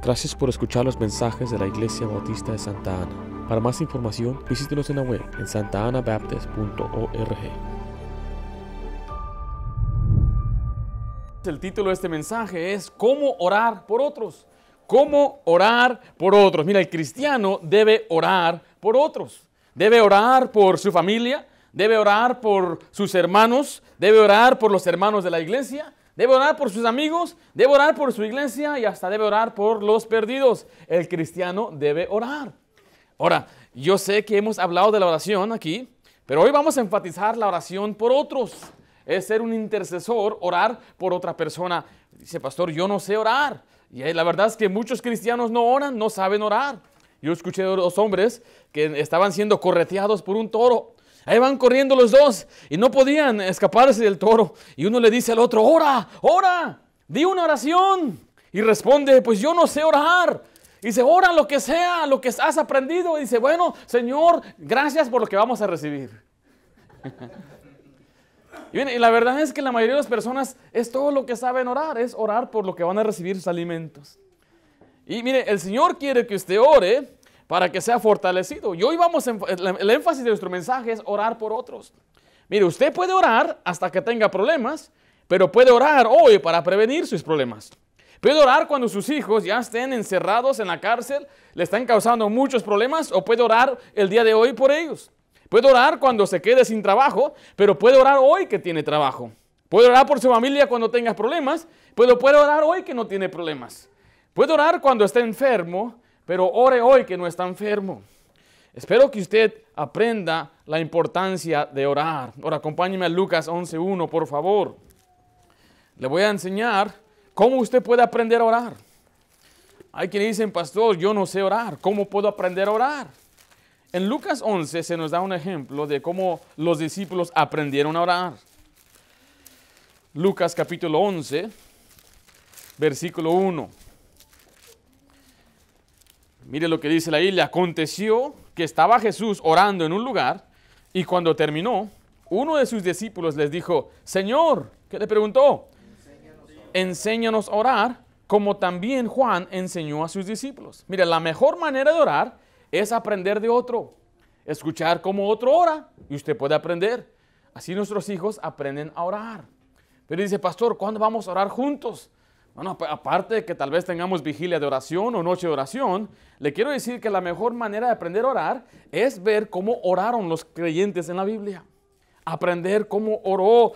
Gracias por escuchar los mensajes de la Iglesia Bautista de Santa Ana. Para más información, visítenos en la web en santaanabaptist.org. El título de este mensaje es ¿Cómo orar por otros? ¿Cómo orar por otros? Mira, el cristiano debe orar por otros. Debe orar por su familia, debe orar por sus hermanos, debe orar por los hermanos de la iglesia, debe orar por sus amigos, debe orar por su iglesia y hasta debe orar por los perdidos. El cristiano debe orar. Ahora, yo sé que hemos hablado de la oración aquí, pero hoy vamos a enfatizar la oración por otros. Es ser un intercesor, orar por otra persona. Dice, pastor, yo no sé orar. Y la verdad es que muchos cristianos no oran, no saben orar. Yo escuché de dos hombres que estaban siendo correteados por un toro. Ahí van corriendo los dos y no podían escaparse del toro. Y uno le dice al otro, ora, ora, di una oración. Y responde, pues yo no sé orar. Y dice, ora lo que sea, lo que has aprendido. Y dice, bueno, Señor, gracias por lo que vamos a recibir. Y la verdad es que la mayoría de las personas es todo lo que saben orar, es orar por lo que van a recibir sus alimentos. Y mire, el Señor quiere que usted ore para que sea fortalecido. Y hoy el énfasis de nuestro mensaje es orar por otros. Mire, usted puede orar hasta que tenga problemas, pero puede orar hoy para prevenir sus problemas. Puede orar cuando sus hijos ya estén encerrados en la cárcel, le están causando muchos problemas, o puede orar el día de hoy por ellos. Puede orar cuando se quede sin trabajo, pero puede orar hoy que tiene trabajo. Puede orar por su familia cuando tenga problemas, pero puede orar hoy que no tiene problemas. Puede orar cuando esté enfermo, pero ore hoy que no está enfermo. Espero que usted aprenda la importancia de orar. Ahora acompáñeme a Lucas 11:1, por favor. Le voy a enseñar cómo usted puede aprender a orar. Hay quienes dicen, pastor, yo no sé orar. ¿Cómo puedo aprender a orar? En Lucas 11 se nos da un ejemplo de cómo los discípulos aprendieron a orar. Lucas capítulo 11, versículo 1. Mire lo que dice la Biblia. Aconteció que estaba Jesús orando en un lugar y cuando terminó, uno de sus discípulos les dijo, Señor, ¿qué le preguntó? Enséñanos a orar, como también Juan enseñó a sus discípulos. Mire, la mejor manera de orar es aprender de otro, escuchar cómo otro ora y usted puede aprender. Así nuestros hijos aprenden a orar. Pero dice, pastor, ¿cuándo vamos a orar juntos? Bueno, aparte de que tal vez tengamos vigilia de oración o noche de oración, le quiero decir que la mejor manera de aprender a orar es ver cómo oraron los creyentes en la Biblia. Aprender cómo oró,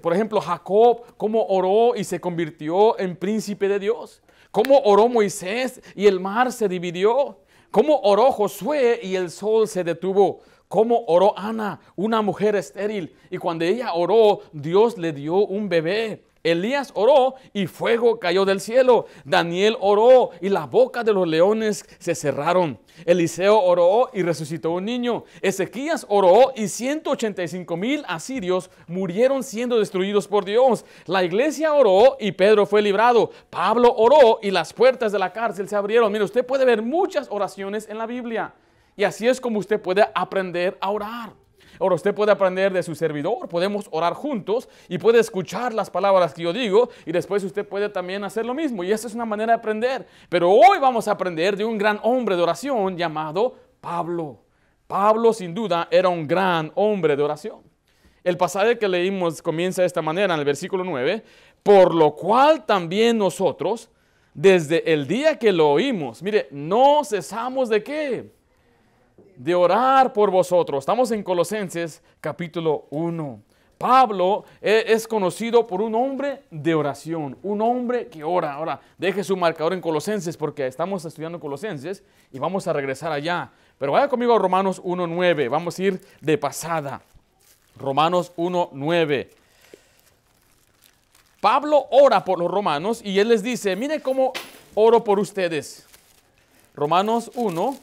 por ejemplo, Jacob, cómo oró y se convirtió en príncipe de Dios. Cómo oró Moisés y el mar se dividió. Cómo oró Josué y el sol se detuvo. Cómo oró Ana, una mujer estéril. Y cuando ella oró, Dios le dio un bebé. Elías oró y fuego cayó del cielo. Daniel oró y la boca de los leones se cerraron. Eliseo oró y resucitó un niño. Ezequías oró y 185,000 asirios murieron siendo destruidos por Dios. La iglesia oró y Pedro fue librado. Pablo oró y las puertas de la cárcel se abrieron. Mire, usted puede ver muchas oraciones en la Biblia. Y así es como usted puede aprender a orar. Ahora usted puede aprender de su servidor, podemos orar juntos y puede escuchar las palabras que yo digo y después usted puede también hacer lo mismo y esa es una manera de aprender. Pero hoy vamos a aprender de un gran hombre de oración llamado Pablo. Pablo sin duda era un gran hombre de oración. El pasaje que leímos comienza de esta manera en el versículo 9, por lo cual también nosotros, desde el día que lo oímos, mire, no cesamos de ¿qué? De orar por vosotros. Estamos en Colosenses capítulo 1. Pablo es conocido por un hombre de oración, un hombre que ora. Ahora, deje su marcador en Colosenses porque estamos estudiando Colosenses y vamos a regresar allá. Pero vaya conmigo a Romanos 1:9. Vamos a ir de pasada. Romanos 1:9. Pablo ora por los romanos y él les dice, mire cómo oro por ustedes. Romanos 1.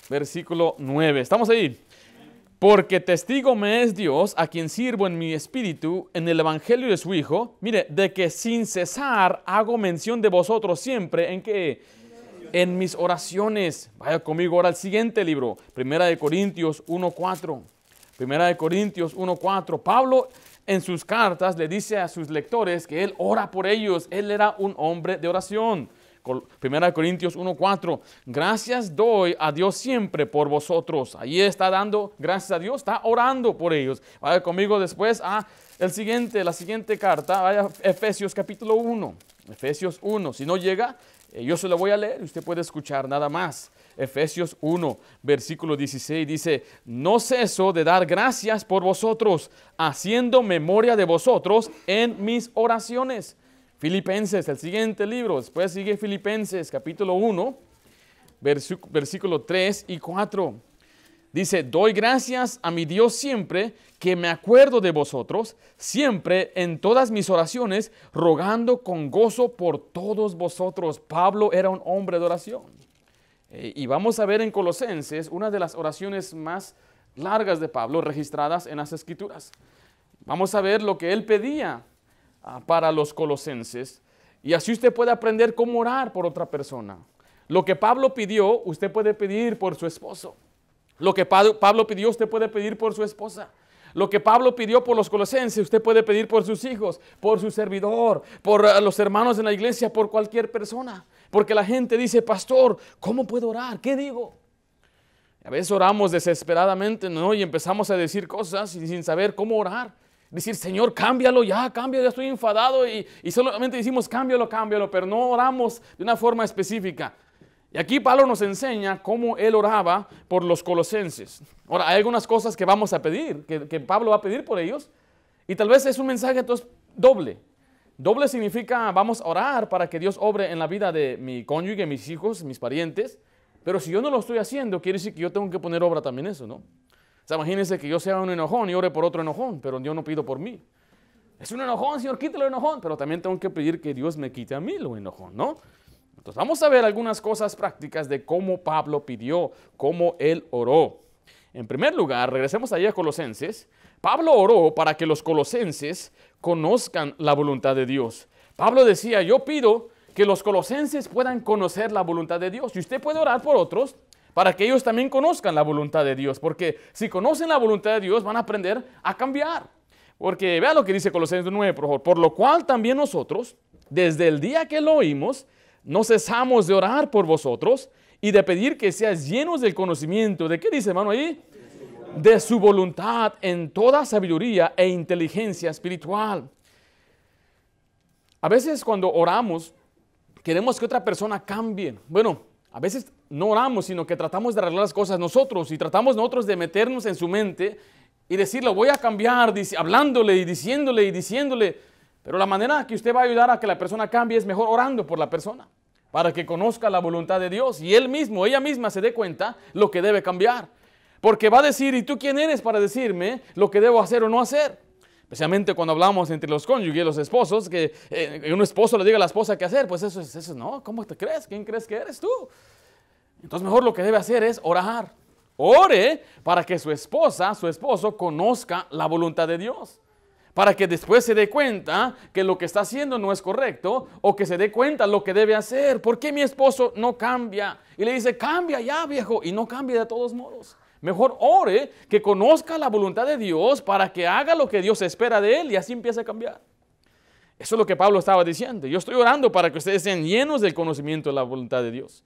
Versículo 9. ¿Estamos ahí? Porque testigo me es Dios, a quien sirvo en mi espíritu, en el evangelio de su Hijo, mire, de que sin cesar hago mención de vosotros siempre, ¿en qué? En mis oraciones. Vaya conmigo ahora al siguiente libro, Primera de Corintios 1:4. Primera de Corintios 1:4. Pablo en sus cartas le dice a sus lectores que él ora por ellos. Él era un hombre de oración. 1 Corintios 1:4, gracias doy a Dios siempre por vosotros. Ahí está dando gracias a Dios, está orando por ellos. Vaya conmigo después a la siguiente carta, vaya Efesios capítulo 1. Efesios 1, si no llega, yo se lo voy a leer y usted puede escuchar nada más. Efesios 1, versículo 16 dice, no ceso de dar gracias por vosotros, haciendo memoria de vosotros en mis oraciones. Filipenses, el siguiente libro, después sigue Filipenses capítulo 1, versículo 3 y 4. Dice, doy gracias a mi Dios siempre que me acuerdo de vosotros, siempre en todas mis oraciones, rogando con gozo por todos vosotros. Pablo era un hombre de oración. Y vamos a ver en Colosenses una de las oraciones más largas de Pablo registradas en las Escrituras. Vamos a ver lo que él pedía para los colosenses, y así usted puede aprender cómo orar por otra persona. Lo que Pablo pidió, usted puede pedir por su esposo. Lo que Pablo pidió, usted puede pedir por su esposa. Lo que Pablo pidió por los colosenses, usted puede pedir por sus hijos, por su servidor, por los hermanos en la iglesia, por cualquier persona. Porque la gente dice, pastor, ¿cómo puedo orar? ¿Qué digo? A veces oramos desesperadamente, ¿no? Y empezamos a decir cosas sin saber cómo orar. Decir, Señor, cámbialo ya estoy enfadado, y solamente decimos, cámbialo, pero no oramos de una forma específica. Y aquí Pablo nos enseña cómo él oraba por los colosenses. Ahora, hay algunas cosas que vamos a pedir, que Pablo va a pedir por ellos, y tal vez es un mensaje entonces doble. Doble significa, vamos a orar para que Dios obre en la vida de mi cónyuge, mis hijos, mis parientes, pero si yo no lo estoy haciendo, quiere decir que yo tengo que poner obra también eso, ¿no? O sea, imagínense que yo sea un enojón y ore por otro enojón, pero yo no pido por mí. Es un enojón, Señor, quítalo el enojón, pero también tengo que pedir que Dios me quite a mí lo enojón, ¿no? Entonces vamos a ver algunas cosas prácticas de cómo Pablo pidió, cómo él oró. En primer lugar, regresemos allá a Colosenses. Pablo oró para que los colosenses conozcan la voluntad de Dios. Pablo decía, yo pido que los colosenses puedan conocer la voluntad de Dios. Y usted puede orar por otros para que ellos también conozcan la voluntad de Dios. Porque si conocen la voluntad de Dios, van a aprender a cambiar. Porque vea lo que dice Colosenses 9, por favor. Por lo cual también nosotros, desde el día que lo oímos, no cesamos de orar por vosotros y de pedir que seas llenos del conocimiento. ¿De qué dice, hermano, ahí? De su voluntad en toda sabiduría e inteligencia espiritual. A veces cuando oramos, queremos que otra persona cambie. Bueno, a veces no oramos, sino que tratamos de arreglar las cosas nosotros y tratamos nosotros de meternos en su mente y decirle, voy a cambiar, hablándole y diciéndole. Pero la manera que usted va a ayudar a que la persona cambie es mejor orando por la persona, para que conozca la voluntad de Dios y él mismo, ella misma se dé cuenta lo que debe cambiar. Porque va a decir, ¿y tú quién eres para decirme lo que debo hacer o no hacer? Especialmente cuando hablamos entre los cónyuges, los esposos, que un esposo le diga a la esposa qué hacer, pues eso no, ¿cómo te crees? ¿Quién crees que eres tú? Entonces mejor lo que debe hacer es orar. Ore para que su esposa, su esposo conozca la voluntad de Dios. Para que después se dé cuenta que lo que está haciendo no es correcto, o que se dé cuenta lo que debe hacer. ¿Por qué mi esposo no cambia? Y le dice, cambia ya, viejo, y no cambia de todos modos. Mejor ore que conozca la voluntad de Dios para que haga lo que Dios espera de él y así empiece a cambiar. Eso es lo que Pablo estaba diciendo. Yo estoy orando para que ustedes sean llenos del conocimiento de la voluntad de Dios.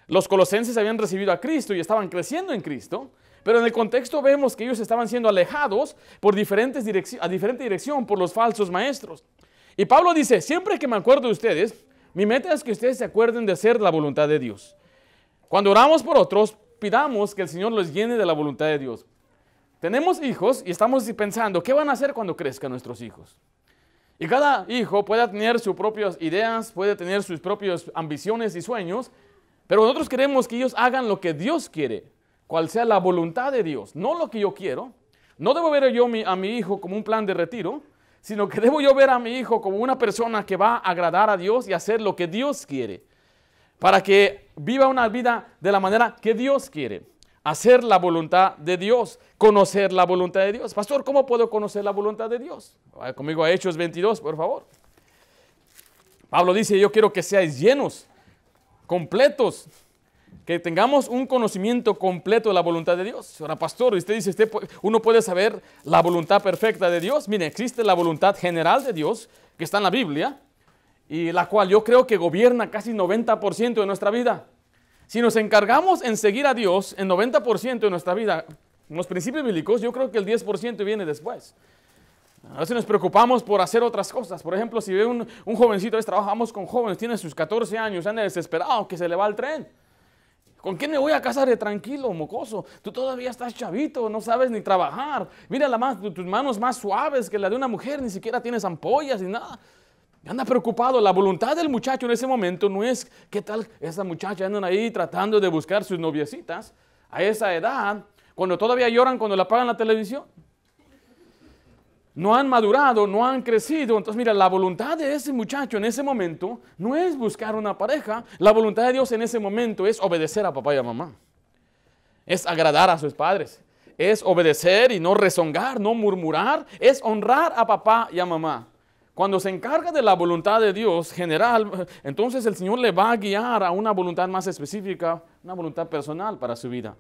Los colosenses habían recibido a Cristo y estaban creciendo en Cristo, pero en el contexto vemos que ellos estaban siendo alejados por diferente dirección por los falsos maestros. Y Pablo dice, siempre que me acuerdo de ustedes, mi meta es que ustedes se acuerden de hacer la voluntad de Dios. Cuando oramos por otros, pidamos que el Señor los llene de la voluntad de Dios. Tenemos hijos y estamos pensando, ¿qué van a hacer cuando crezcan nuestros hijos? Y cada hijo puede tener sus propias ideas, puede tener sus propias ambiciones y sueños, pero nosotros queremos que ellos hagan lo que Dios quiere, cual sea la voluntad de Dios, no lo que yo quiero. No debo ver yo a mi hijo como un plan de retiro, sino que debo yo ver a mi hijo como una persona que va a agradar a Dios y hacer lo que Dios quiere, para que viva una vida de la manera que Dios quiere. Hacer la voluntad de Dios, conocer la voluntad de Dios. Pastor, ¿cómo puedo conocer la voluntad de Dios? Vaya conmigo a Hechos 22, por favor. Pablo dice, yo quiero que seáis llenos, completos, que tengamos un conocimiento completo de la voluntad de Dios. Ahora, pastor, usted dice, uno puede saber la voluntad perfecta de Dios. Mire, existe la voluntad general de Dios, que está en la Biblia, y la cual yo creo que gobierna casi 90% de nuestra vida. Si nos encargamos en seguir a Dios en 90% de nuestra vida, en los principios bíblicos, yo creo que el 10% viene después. A veces nos preocupamos por hacer otras cosas. Por ejemplo, si ve un jovencito, trabajamos con jóvenes, tiene sus 14 años, anda desesperado que se le va el tren. ¿Con quién me voy a casar de tranquilo, mocoso? Tú todavía estás chavito, no sabes ni trabajar. Mira tus manos más suaves que la de una mujer, ni siquiera tienes ampollas ni nada. Anda preocupado. La voluntad del muchacho en ese momento no es, ¿qué tal? Esa muchacha andan ahí tratando de buscar sus noviecitas a esa edad, cuando todavía lloran cuando le apagan la televisión. No han madurado, no han crecido. Entonces, mira, la voluntad de ese muchacho en ese momento no es buscar una pareja. La voluntad de Dios en ese momento es obedecer a papá y a mamá. Es agradar a sus padres. Es obedecer y no rezongar, no murmurar. Es honrar a papá y a mamá. Cuando se encarga de la voluntad de Dios general, entonces el Señor le va a guiar a una voluntad más específica, una voluntad personal para su vida.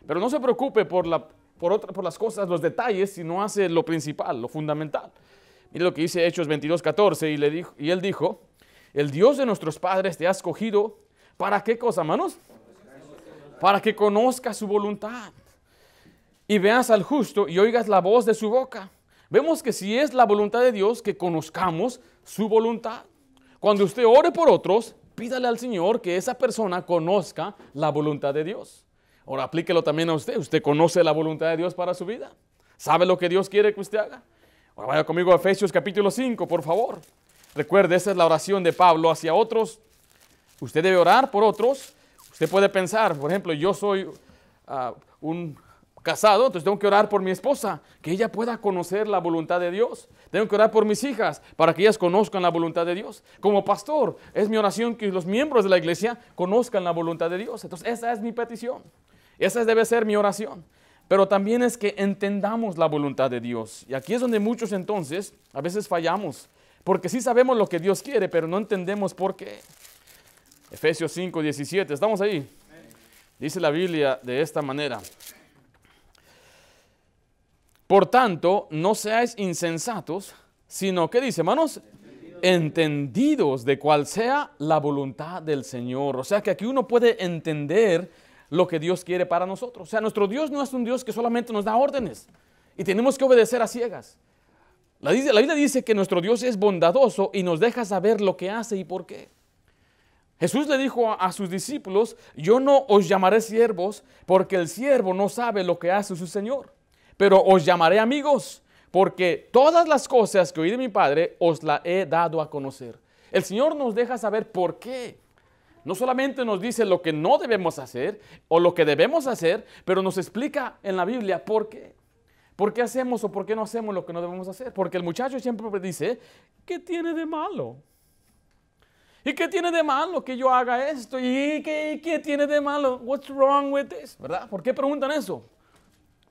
Pero no se preocupe por las cosas, los detalles, si no hace lo principal, lo fundamental. Mire lo que dice Hechos 22:14, y él dijo, el Dios de nuestros padres te ha escogido, ¿para qué cosa, hermanos? Para que conozcas su voluntad, y veas al justo y oigas la voz de su boca. Vemos que si es la voluntad de Dios, que conozcamos su voluntad. Cuando usted ore por otros, pídale al Señor que esa persona conozca la voluntad de Dios. Ahora aplíquelo también a usted. ¿Usted conoce la voluntad de Dios para su vida? ¿Sabe lo que Dios quiere que usted haga? Ahora vaya conmigo a Efesios capítulo 5, por favor. Recuerde, esa es la oración de Pablo hacia otros. Usted debe orar por otros. Usted puede pensar, por ejemplo, yo soy un casado, entonces tengo que orar por mi esposa, que ella pueda conocer la voluntad de Dios. Tengo que orar por mis hijas, para que ellas conozcan la voluntad de Dios. Como pastor, es mi oración que los miembros de la iglesia conozcan la voluntad de Dios. Entonces, esa es mi petición. Esa debe ser mi oración. Pero también es que entendamos la voluntad de Dios. Y aquí es donde muchos entonces a veces fallamos. Porque sí sabemos lo que Dios quiere, pero no entendemos por qué. Efesios 5:17, ¿estamos ahí? Dice la Biblia de esta manera. Por tanto, no seáis insensatos, sino, ¿qué dice, hermanos? Entendidos de cuál sea la voluntad del Señor. O sea que aquí uno puede entender lo que Dios quiere para nosotros. O sea, nuestro Dios no es un Dios que solamente nos da órdenes y tenemos que obedecer a ciegas. La Biblia dice que nuestro Dios es bondadoso y nos deja saber lo que hace y por qué. Jesús le dijo a sus discípulos, yo no os llamaré siervos porque el siervo no sabe lo que hace su Señor, pero os llamaré amigos porque todas las cosas que oí de mi Padre os las he dado a conocer. El Señor nos deja saber por qué. No solamente nos dice lo que no debemos hacer o lo que debemos hacer, pero nos explica en la Biblia por qué. ¿Por qué hacemos o por qué no hacemos lo que no debemos hacer? Porque el muchacho siempre dice, ¿qué tiene de malo? ¿Y qué tiene de malo que yo haga esto? ¿Y qué tiene de malo? What's wrong with this? ¿Verdad? ¿Por qué preguntan eso?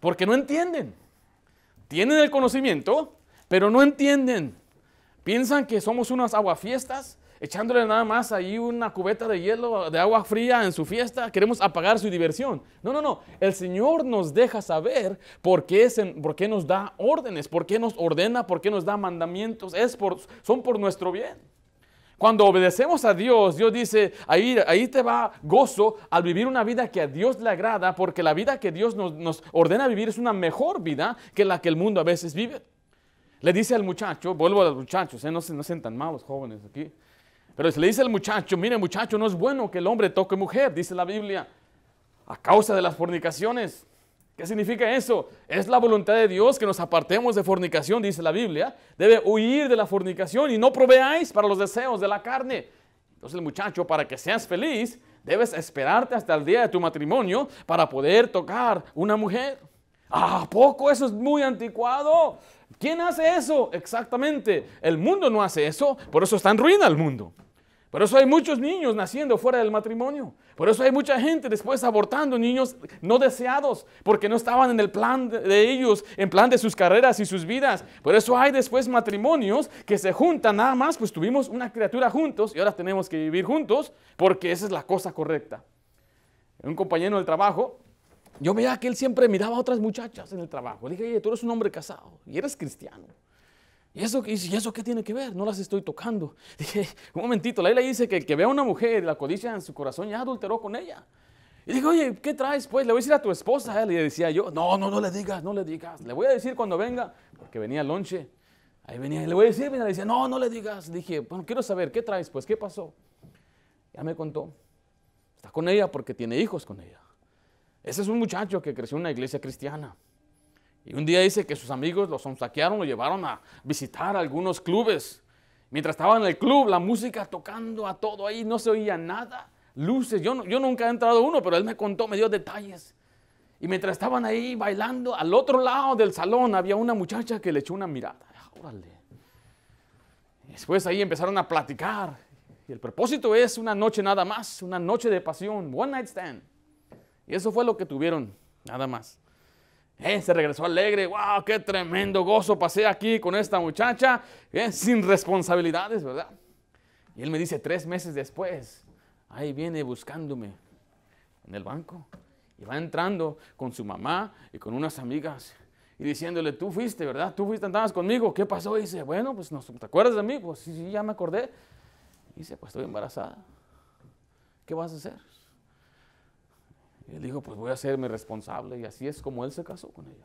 Porque no entienden. Tienen el conocimiento, pero no entienden. Piensan que somos unas aguafiestas, echándole nada más ahí una cubeta de hielo, de agua fría en su fiesta. Queremos apagar su diversión. No. El Señor nos deja saber por qué nos da órdenes, por qué nos ordena, por qué nos da mandamientos. Son por nuestro bien. Cuando obedecemos a Dios, Dios dice, ahí te va gozo al vivir una vida que a Dios le agrada, porque la vida que Dios nos ordena vivir es una mejor vida que la que el mundo a veces vive. Le dice al muchacho, vuelvo a los muchachos, no sean tan malos jóvenes aquí, pero le dice al muchacho, mire muchacho, no es bueno que el hombre toque mujer, dice la Biblia, a causa de las fornicaciones. ¿Qué significa eso? Es la voluntad de Dios que nos apartemos de fornicación, dice la Biblia. Debe huir de la fornicación y no proveáis para los deseos de la carne. Entonces el muchacho, para que seas feliz, debes esperarte hasta el día de tu matrimonio para poder tocar una mujer. ¿A poco eso es muy anticuado? ¿Quién hace eso? Exactamente. El mundo no hace eso, por eso está en ruina el mundo. Por eso hay muchos niños naciendo fuera del matrimonio. Por eso hay mucha gente después abortando niños no deseados, porque no estaban en el plan de ellos, en plan de sus carreras y sus vidas. Por eso hay después matrimonios que se juntan nada más, pues tuvimos una criatura juntos y ahora tenemos que vivir juntos, porque esa es la cosa correcta. un compañero del trabajo, yo veía que él siempre miraba a otras muchachas en el trabajo. Le dije, oye, tú eres un hombre casado y eres cristiano. ¿Y eso qué tiene que ver? No las estoy tocando. Dije, un momentito, la Biblia dice que el que vea a una mujer y la codicia en su corazón ya adulteró con ella. Y dije, oye, ¿qué traes? Pues le voy a decir a tu esposa. Le decía yo, no le digas. Le voy a decir cuando venga, porque venía el lonche. Ahí venía y le voy a decir, mira, le decía, no le digas. Dije, bueno, quiero saber, ¿qué traes? Pues, ¿qué pasó? Ya me contó. Está con ella porque tiene hijos con ella. Ese es un muchacho que creció en una iglesia cristiana. Y un día dice que sus amigos lo saquearon, lo llevaron a visitar algunos clubes. Mientras estaba en el club, la música tocando a todo ahí, no se oía nada. Luces, yo nunca he entrado a uno, pero él me contó, me dio detalles. Y mientras estaban ahí bailando, al otro lado del salón había una muchacha que le echó una mirada. Órale. Y después ahí empezaron a platicar. Y el propósito es una noche nada más, una noche de pasión, one night stand. Y eso fue lo que tuvieron, nada más. Se regresó alegre, wow, qué tremendo gozo pasé aquí con esta muchacha, sin responsabilidades, ¿verdad? Y él me dice 3 meses después, ahí viene buscándome en el banco. Y va entrando con su mamá y con unas amigas y diciéndole, tú fuiste, ¿verdad? Tú fuiste, andabas conmigo, ¿qué pasó? Y dice, bueno, pues ¿te acuerdas de mí? Pues sí, ya me acordé. Y dice, pues estoy embarazada. ¿Qué vas a hacer? Y él dijo, pues voy a hacerme responsable. Y así es como él se casó con ella.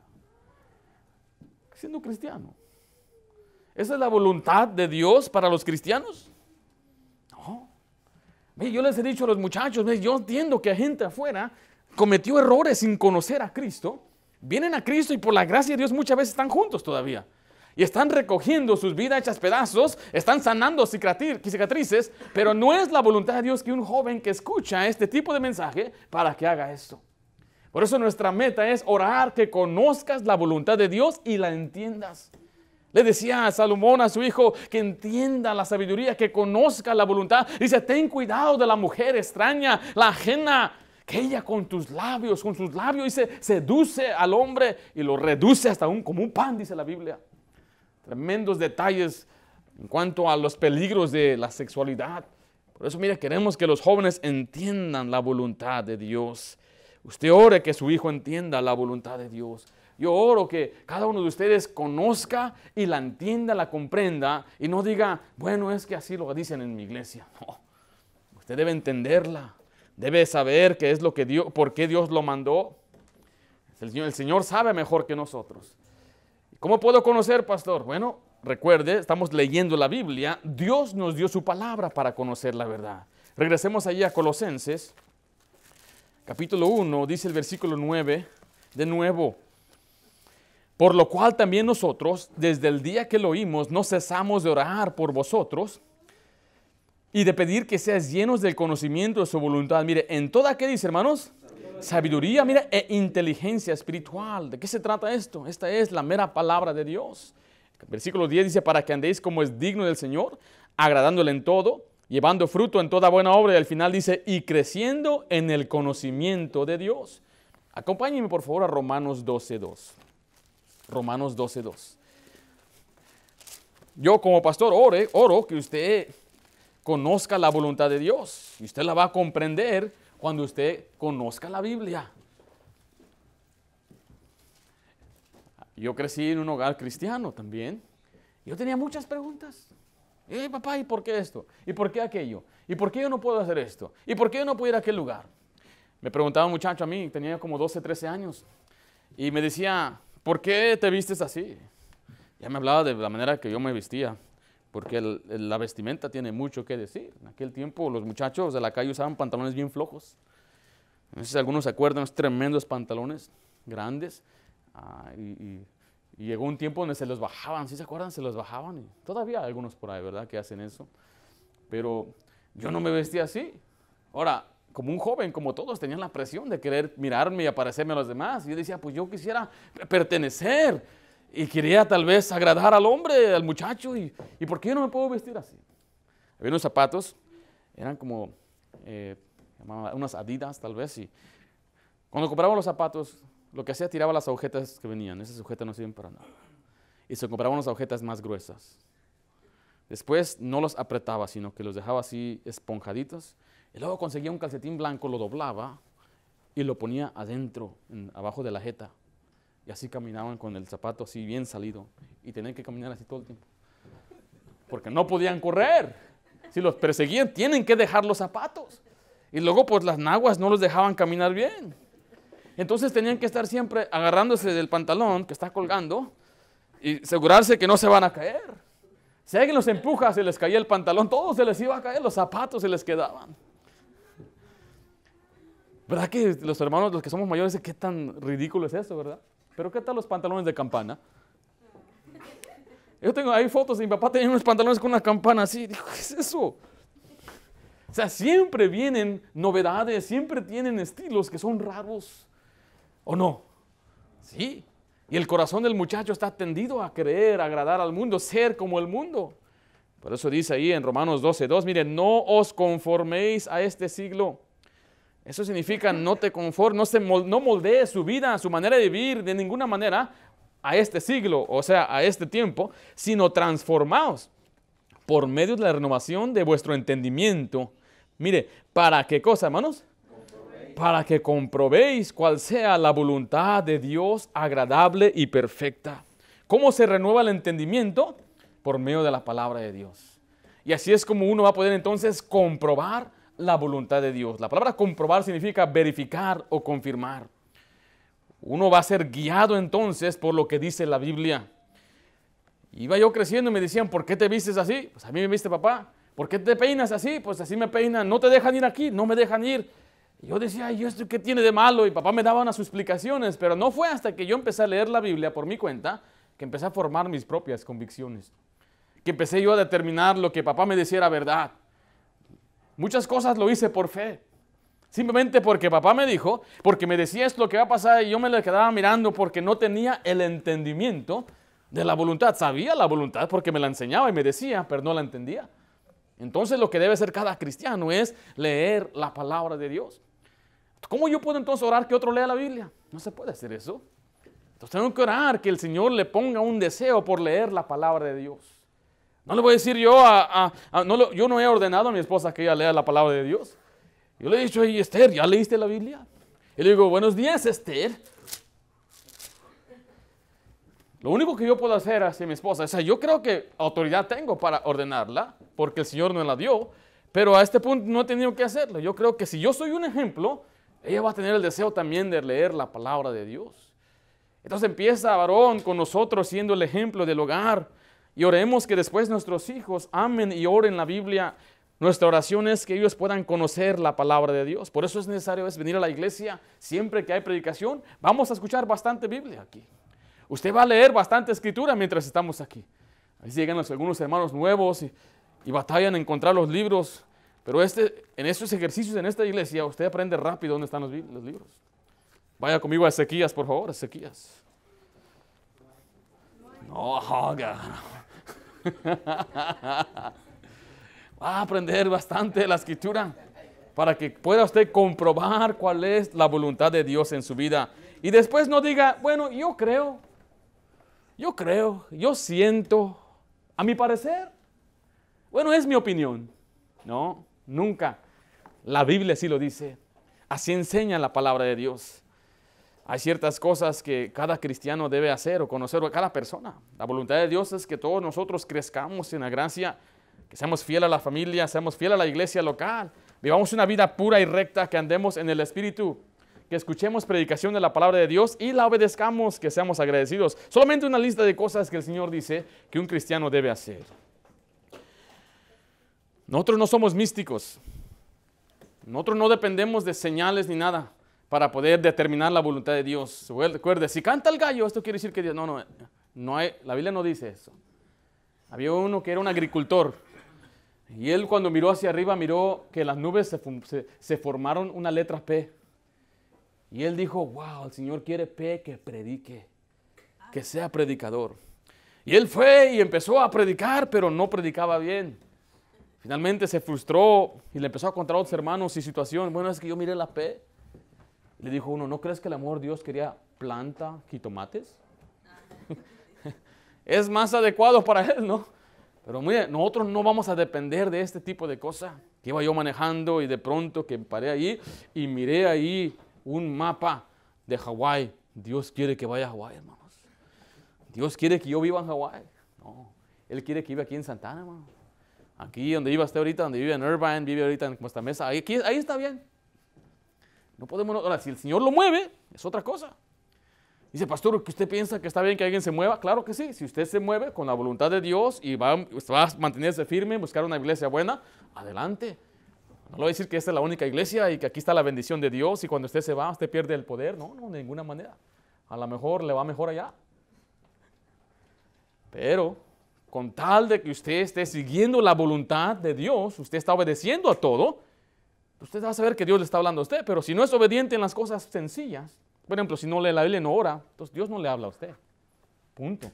Siendo cristiano. ¿Esa es la voluntad de Dios para los cristianos? No. Yo les he dicho a los muchachos, yo entiendo que hay gente afuera cometió errores sin conocer a Cristo. Vienen a Cristo y por la gracia de Dios muchas veces están juntos todavía. Y están recogiendo sus vidas hechas pedazos, están sanando cicatrices, pero no es la voluntad de Dios que un joven que escucha este tipo de mensaje para que haga esto. Por eso nuestra meta es orar que conozcas la voluntad de Dios y la entiendas. Le decía a Salomón, a su hijo, que entienda la sabiduría, que conozca la voluntad. Dice, ten cuidado de la mujer extraña, la ajena, que ella con sus labios, dice, seduce al hombre y lo reduce hasta como un pan, dice la Biblia. Tremendos detalles en cuanto a los peligros de la sexualidad. Por eso, mira, queremos que los jóvenes entiendan la voluntad de Dios. Usted ore que su hijo entienda la voluntad de Dios. Yo oro que cada uno de ustedes conozca y la entienda, la comprenda y no diga, bueno, es que así lo dicen en mi iglesia. No, usted debe entenderla, debe saber qué es lo que Dios, por qué Dios lo mandó. El Señor sabe mejor que nosotros. ¿Cómo puedo conocer, pastor? Bueno, recuerde, estamos leyendo la Biblia. Dios nos dio su palabra para conocer la verdad. Regresemos allí a Colosenses, capítulo 1, dice el versículo 9, de nuevo. Por lo cual también nosotros, desde el día que lo oímos, no cesamos de orar por vosotros y de pedir que seas llenos del conocimiento de su voluntad. Mire, en toda, ¿qué dice, hermanos? Sabiduría, mira, e inteligencia espiritual. ¿De qué se trata esto? Esta es la mera palabra de Dios. Versículo 10 dice, para que andéis como es digno del Señor, agradándole en todo, llevando fruto en toda buena obra. Y al final dice, y creciendo en el conocimiento de Dios. Acompáñenme por favor a Romanos 12:2. Romanos 12:2. Yo como pastor oro que usted conozca la voluntad de Dios. Y usted la va a comprender cuando usted conozca la Biblia. Yo crecí en un hogar cristiano también. Yo tenía muchas preguntas. Papá, ¿y por qué esto? ¿Y por qué aquello? ¿Y por qué yo no puedo hacer esto? ¿Y por qué yo no puedo ir a aquel lugar? Me preguntaba un muchacho a mí, tenía como 12, 13 años. Y me decía, ¿por qué te vistes así? Ya me hablaba de la manera que yo me vestía. Porque la vestimenta tiene mucho que decir. En aquel tiempo los muchachos de la calle usaban pantalones bien flojos. No sé si algunos se acuerdan, unos tremendos pantalones grandes. Y llegó un tiempo donde se los bajaban. ¿Sí se acuerdan? Se los bajaban. Y todavía hay algunos por ahí, ¿verdad?, que hacen eso. Pero yo no me vestía así. Ahora, como un joven, como todos, tenían la presión de querer mirarme y aparecerme a los demás. Y yo decía, pues yo quisiera pertenecer. Y quería tal vez agradar al hombre, al muchacho. ¿Y por qué yo no me puedo vestir así? Había unos zapatos, eran como unas Adidas tal vez. Y cuando compraba los zapatos, lo que hacía, tiraba las agujetas que venían. Esas agujetas no sirven para nada. Y se compraban unas agujetas más gruesas. Después no los apretaba, sino que los dejaba así esponjaditos. Y luego conseguía un calcetín blanco, lo doblaba y lo ponía adentro, abajo de la jeta. Y así caminaban con el zapato así bien salido. Y tenían que caminar así todo el tiempo. Porque no podían correr. Si los perseguían, tienen que dejar los zapatos. Y luego pues las naguas no los dejaban caminar bien. Entonces tenían que estar siempre agarrándose del pantalón que está colgando y asegurarse que no se van a caer. Si alguien los empuja, se les caía el pantalón, todo se les iba a caer, los zapatos se les quedaban. ¿Verdad que los hermanos, los que somos mayores, qué tan ridículo es eso, verdad? Pero ¿qué tal los pantalones de campana? Hay fotos de mi papá tenía unos pantalones con una campana así. Dijo, ¿qué es eso? O sea, siempre vienen novedades, siempre tienen estilos que son raros. ¿O no? Sí. Y el corazón del muchacho está tendido a querer agradar al mundo, ser como el mundo. Por eso dice ahí en Romanos 12:2, miren, no os conforméis a este siglo. Eso significa no te conformes, no moldees su vida, su manera de vivir de ninguna manera a este siglo, o sea, a este tiempo, sino transformaos por medio de la renovación de vuestro entendimiento. Mire, ¿para qué cosa, hermanos? Para que comprobéis cuál sea la voluntad de Dios agradable y perfecta. ¿Cómo se renueva el entendimiento? Por medio de la palabra de Dios. Y así es como uno va a poder entonces comprobar la voluntad de Dios. La palabra comprobar significa verificar o confirmar. Uno va a ser guiado entonces por lo que dice la Biblia. Iba yo creciendo y me decían, ¿por qué te vistes así? Pues a mí me viste papá. ¿Por qué te peinas así? Pues así me peinan. No te dejan ir aquí, no me dejan ir. Y yo decía, ¿y esto qué tiene de malo? Y papá me daba unas explicaciones, pero no fue hasta que yo empecé a leer la Biblia por mi cuenta que empecé a formar mis propias convicciones. Que empecé yo a determinar lo que papá me decía era verdad. Muchas cosas lo hice por fe. Simplemente porque papá me dijo, porque me decía esto lo que va a pasar y yo me le quedaba mirando porque no tenía el entendimiento de la voluntad. Sabía la voluntad porque me la enseñaba y me decía, pero no la entendía. Entonces lo que debe hacer cada cristiano es leer la palabra de Dios. ¿Cómo yo puedo entonces orar que otro lea la Biblia? No se puede hacer eso. Entonces tengo que orar que el Señor le ponga un deseo por leer la palabra de Dios. No le voy a decir yo yo no he ordenado a mi esposa que ella lea la palabra de Dios. Yo le he dicho, hey, Esther, ¿ya leíste la Biblia? Y le digo, buenos días, Esther. Lo único que yo puedo hacer hacia mi esposa, o sea, yo creo que autoridad tengo para ordenarla, porque el Señor no la dio, pero a este punto no he tenido que hacerlo. Yo creo que si yo soy un ejemplo, ella va a tener el deseo también de leer la palabra de Dios. Entonces empieza, varón, con nosotros siendo el ejemplo del hogar, y oremos que después nuestros hijos amen y oren la Biblia. Nuestra oración es que ellos puedan conocer la palabra de Dios. Por eso es necesario venir a la iglesia. Siempre que hay predicación, vamos a escuchar bastante Biblia aquí. Usted va a leer bastante escritura mientras estamos aquí. Ahí llegan algunos hermanos nuevos y batallan en encontrar los libros. Pero en estos ejercicios en esta iglesia, usted aprende rápido dónde están los libros. Vaya conmigo a Ezequías, por favor, Ezequías. No, va a aprender bastante de la escritura para que pueda usted comprobar cuál es la voluntad de Dios en su vida. Y después no diga, bueno, yo creo, yo siento, a mi parecer. Bueno, es mi opinión. No, nunca. La Biblia sí lo dice. Así enseña la palabra de Dios. Hay ciertas cosas que cada cristiano debe hacer o conocer, o cada persona. La voluntad de Dios es que todos nosotros crezcamos en la gracia, que seamos fieles a la familia, seamos fieles a la iglesia local, vivamos una vida pura y recta, que andemos en el Espíritu, que escuchemos predicación de la palabra de Dios y la obedezcamos, que seamos agradecidos. Solamente una lista de cosas que el Señor dice que un cristiano debe hacer. Nosotros no somos místicos. Nosotros no dependemos de señales ni nada para poder determinar la voluntad de Dios. Recuerde, si canta el gallo, esto quiere decir que Dios... No hay, la Biblia no dice eso. Había uno que era un agricultor y él cuando miró hacia arriba miró que las nubes se formaron una letra P. Y él dijo, wow, el Señor quiere P que predique, que sea predicador. Y él fue y empezó a predicar, pero no predicaba bien. Finalmente se frustró y le empezó a contar a otros hermanos y situación. Bueno, es que yo miré la P. Le dijo uno, ¿no crees que el amor de Dios quería planta jitomates? Es más adecuado para él, ¿no? Pero mire, nosotros no vamos a depender de este tipo de cosas. Que iba yo manejando y de pronto que paré ahí y miré ahí un mapa de Hawái. Dios quiere que vaya a Hawái, hermanos. Dios quiere que yo viva en Hawái. No, Él quiere que viva aquí en Santa Ana, hermano. Aquí donde viva usted ahorita, donde vive en Irvine, vive ahorita en Costa Mesa, ahí está bien. No podemos, ahora, si el Señor lo mueve, es otra cosa. Dice, pastor, ¿que usted piensa que está bien que alguien se mueva? Claro que sí. Si usted se mueve con la voluntad de Dios y va a mantenerse firme, buscar una iglesia buena, adelante. No le voy a decir que esta es la única iglesia y que aquí está la bendición de Dios y cuando usted se va, usted pierde el poder. No, de ninguna manera. A lo mejor le va mejor allá. Pero con tal de que usted esté siguiendo la voluntad de Dios, usted está obedeciendo a todo, usted va a saber que Dios le está hablando a usted. Pero si no es obediente en las cosas sencillas, por ejemplo, si no lee la Biblia, no ora, entonces Dios no le habla a usted. Punto.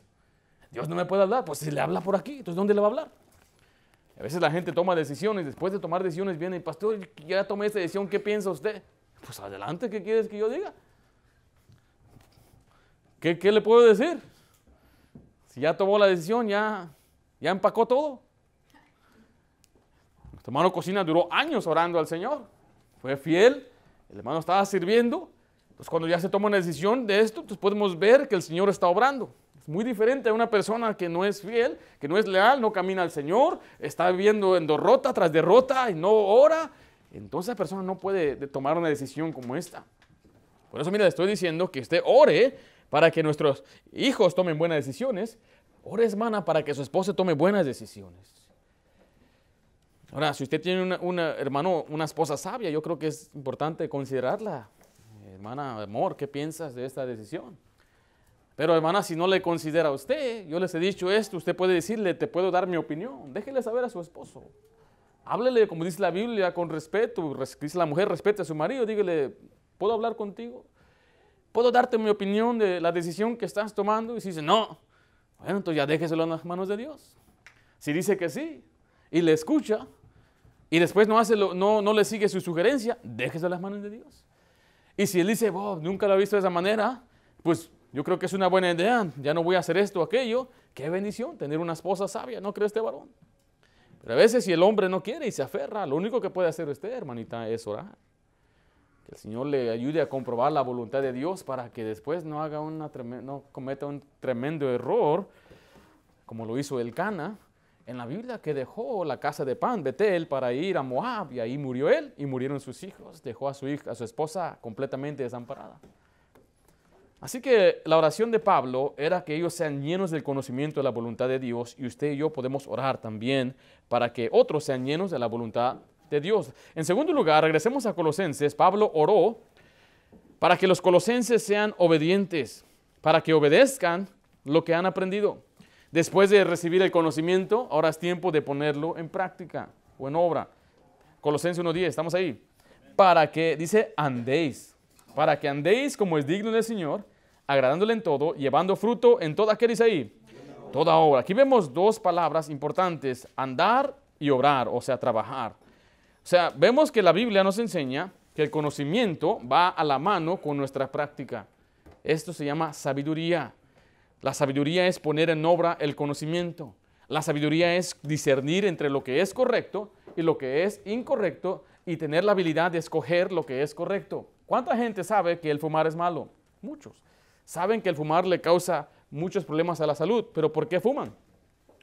Dios no me puede hablar, pues si le habla por aquí, entonces ¿dónde le va a hablar? A veces la gente toma decisiones, después de tomar decisiones viene, pastor, ya tomé esta decisión, ¿qué piensa usted? Pues adelante, ¿qué quieres que yo diga? ¿Qué le puedo decir? Si ya tomó la decisión, ya empacó todo. Nuestro hermano Cocina duró años orando al Señor. Fue fiel, el hermano estaba sirviendo. Entonces cuando ya se toma una decisión de esto, pues podemos ver que el Señor está obrando. Es muy diferente a una persona que no es fiel, que no es leal, no camina al Señor, está viviendo en derrota tras derrota y no ora. Entonces esa persona no puede tomar una decisión como esta. Por eso, mira, le estoy diciendo que usted ore para que nuestros hijos tomen buenas decisiones. Ore, hermana, para que su esposa tome buenas decisiones. Ahora, si usted tiene una esposa sabia, yo creo que es importante considerarla. Hermana, amor, ¿qué piensas de esta decisión? Pero, hermana, si no le considera a usted, yo les he dicho esto, usted puede decirle, te puedo dar mi opinión. Déjele saber a su esposo. Háblele, como dice la Biblia, con respeto. Dice la mujer, respete a su marido. Dígale, ¿puedo hablar contigo? ¿Puedo darte mi opinión de la decisión que estás tomando? Y si dice, no, bueno, entonces ya déjeselo en las manos de Dios. Si dice que sí, y le escucha, y después no le sigue su sugerencia, déjeselo en las manos de Dios. Y si él dice, nunca lo he visto de esa manera, pues yo creo que es una buena idea, ya no voy a hacer esto o aquello. Qué bendición tener una esposa sabia, ¿no cree este varón? Pero a veces si el hombre no quiere y se aferra, lo único que puede hacer usted, hermanita, es orar. Que el Señor le ayude a comprobar la voluntad de Dios para que después no cometa un tremendo error, como lo hizo Elcana en la Biblia, que dejó la casa de pan, Betel, para ir a Moab, y ahí murió él y murieron sus hijos. Dejó a su esposa completamente desamparada. Así que la oración de Pablo era que ellos sean llenos del conocimiento de la voluntad de Dios, y usted y yo podemos orar también para que otros sean llenos de la voluntad de Dios. En segundo lugar, regresemos a Colosenses. Pablo oró para que los colosenses sean obedientes, para que obedezcan lo que han aprendido. Después de recibir el conocimiento, ahora es tiempo de ponerlo en práctica o en obra. Colosenses 1:10, estamos ahí. Para que, dice, andéis. Para que andéis como es digno del Señor, agradándole en todo, llevando fruto en toda, ¿qué dice ahí? Toda obra. Aquí vemos dos palabras importantes, andar y obrar, o sea, trabajar. O sea, vemos que la Biblia nos enseña que el conocimiento va a la mano con nuestra práctica. Esto se llama sabiduría. La sabiduría es poner en obra el conocimiento. La sabiduría es discernir entre lo que es correcto y lo que es incorrecto y tener la habilidad de escoger lo que es correcto. ¿Cuánta gente sabe que el fumar es malo? Muchos. Saben que el fumar le causa muchos problemas a la salud, pero ¿por qué fuman?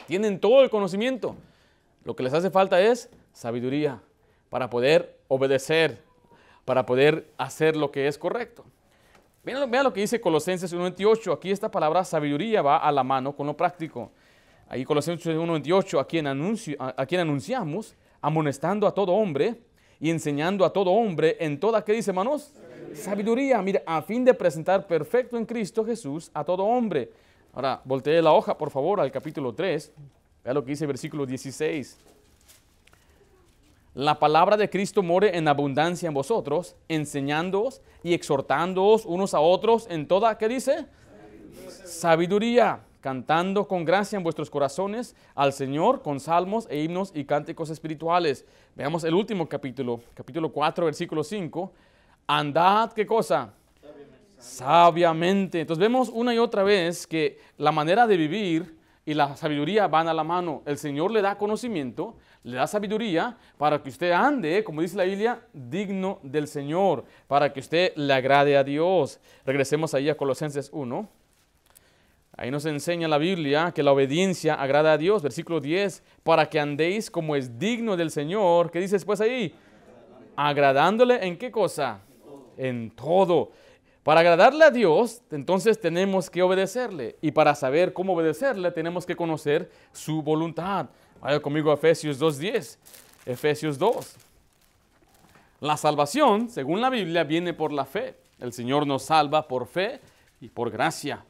Tienen todo el conocimiento. Lo que les hace falta es sabiduría para poder obedecer, para poder hacer lo que es correcto. Vean lo que dice Colosenses 1:28. Aquí esta palabra sabiduría va a la mano con lo práctico. Ahí Colosenses 1:28, a quien anunciamos, amonestando a todo hombre y enseñando a todo hombre en toda, ¿qué dice, hermanos? Sabiduría, mira, a fin de presentar perfecto en Cristo Jesús a todo hombre. Ahora, voltee la hoja, por favor, al capítulo 3. Vea lo que dice el versículo 16. La palabra de Cristo more en abundancia en vosotros, enseñándoos y exhortándoos unos a otros en toda, ¿qué dice? Sabiduría, cantando con gracia en vuestros corazones al Señor con salmos e himnos y cánticos espirituales. Veamos el último capítulo 4, versículo 5. Andad, ¿qué cosa? Sabiamente. Entonces vemos una y otra vez que la manera de vivir y la sabiduría van a la mano. El Señor le da conocimiento, le da sabiduría para que usted ande, como dice la Biblia, digno del Señor, para que usted le agrade a Dios. Regresemos ahí a Colosenses 1. Ahí nos enseña la Biblia que la obediencia agrada a Dios. Versículo 10, para que andéis como es digno del Señor. ¿Qué dice después ahí? Agradándole ¿en qué cosa? En todo. Para agradarle a Dios, entonces tenemos que obedecerle. Y para saber cómo obedecerle, tenemos que conocer su voluntad. Vaya conmigo a Efesios 2:10. Efesios 2. La salvación, según la Biblia, viene por la fe. El Señor nos salva por fe y por gracia.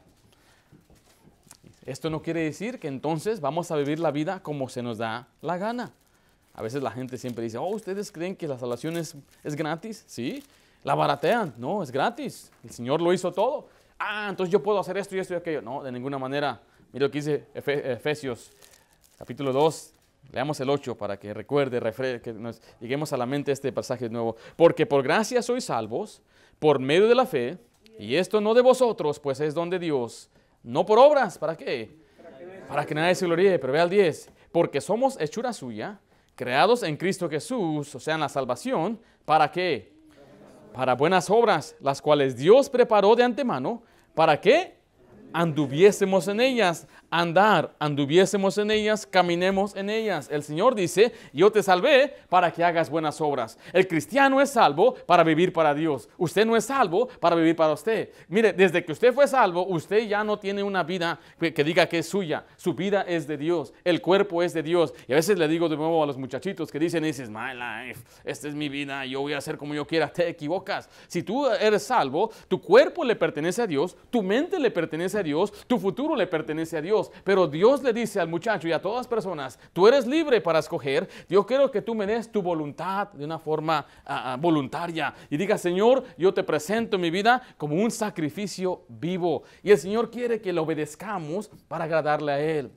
Esto no quiere decir que entonces vamos a vivir la vida como se nos da la gana. A veces la gente siempre dice, ¿ustedes creen que la salvación es gratis? Sí. ¿La baratean? No, es gratis. El Señor lo hizo todo. Entonces yo puedo hacer esto y esto y aquello. No, de ninguna manera. Mira lo que dice Efesios, capítulo 2. Leamos el 8 para que recuerde, que nos lleguemos a la mente este pasaje nuevo. Porque por gracia sois salvos, por medio de la fe, y esto no de vosotros, pues es don de Dios. No por obras, ¿para qué? Para que nadie se gloríe, pero vea el 10. Porque somos hechura suya, creados en Cristo Jesús, o sea, en la salvación, ¿para qué? Para buenas obras, las cuales Dios preparó de antemano, ¿para qué? Anduviésemos en ellas, anduviésemos en ellas, caminemos en ellas. El Señor dice, yo te salvé para que hagas buenas obras. El cristiano es salvo para vivir para Dios. Usted no es salvo para vivir para usted. Mire, desde que usted fue salvo, usted ya no tiene una vida que diga que es suya. Su vida es de Dios, el cuerpo es de Dios. Y a veces le digo de nuevo a los muchachitos que dicen, dices, my life, esta es mi vida, yo voy a hacer como yo quiera. Te equivocas. Si tú eres salvo, tu cuerpo le pertenece a Dios, tu mente le pertenece a Dios, tu futuro le pertenece a Dios, pero Dios le dice al muchacho y a todas las personas, tú eres libre para escoger. Yo quiero que tú me des tu voluntad de una forma voluntaria y diga, Señor, yo te presento mi vida como un sacrificio vivo, y el Señor quiere que le obedezcamos para agradarle a Él.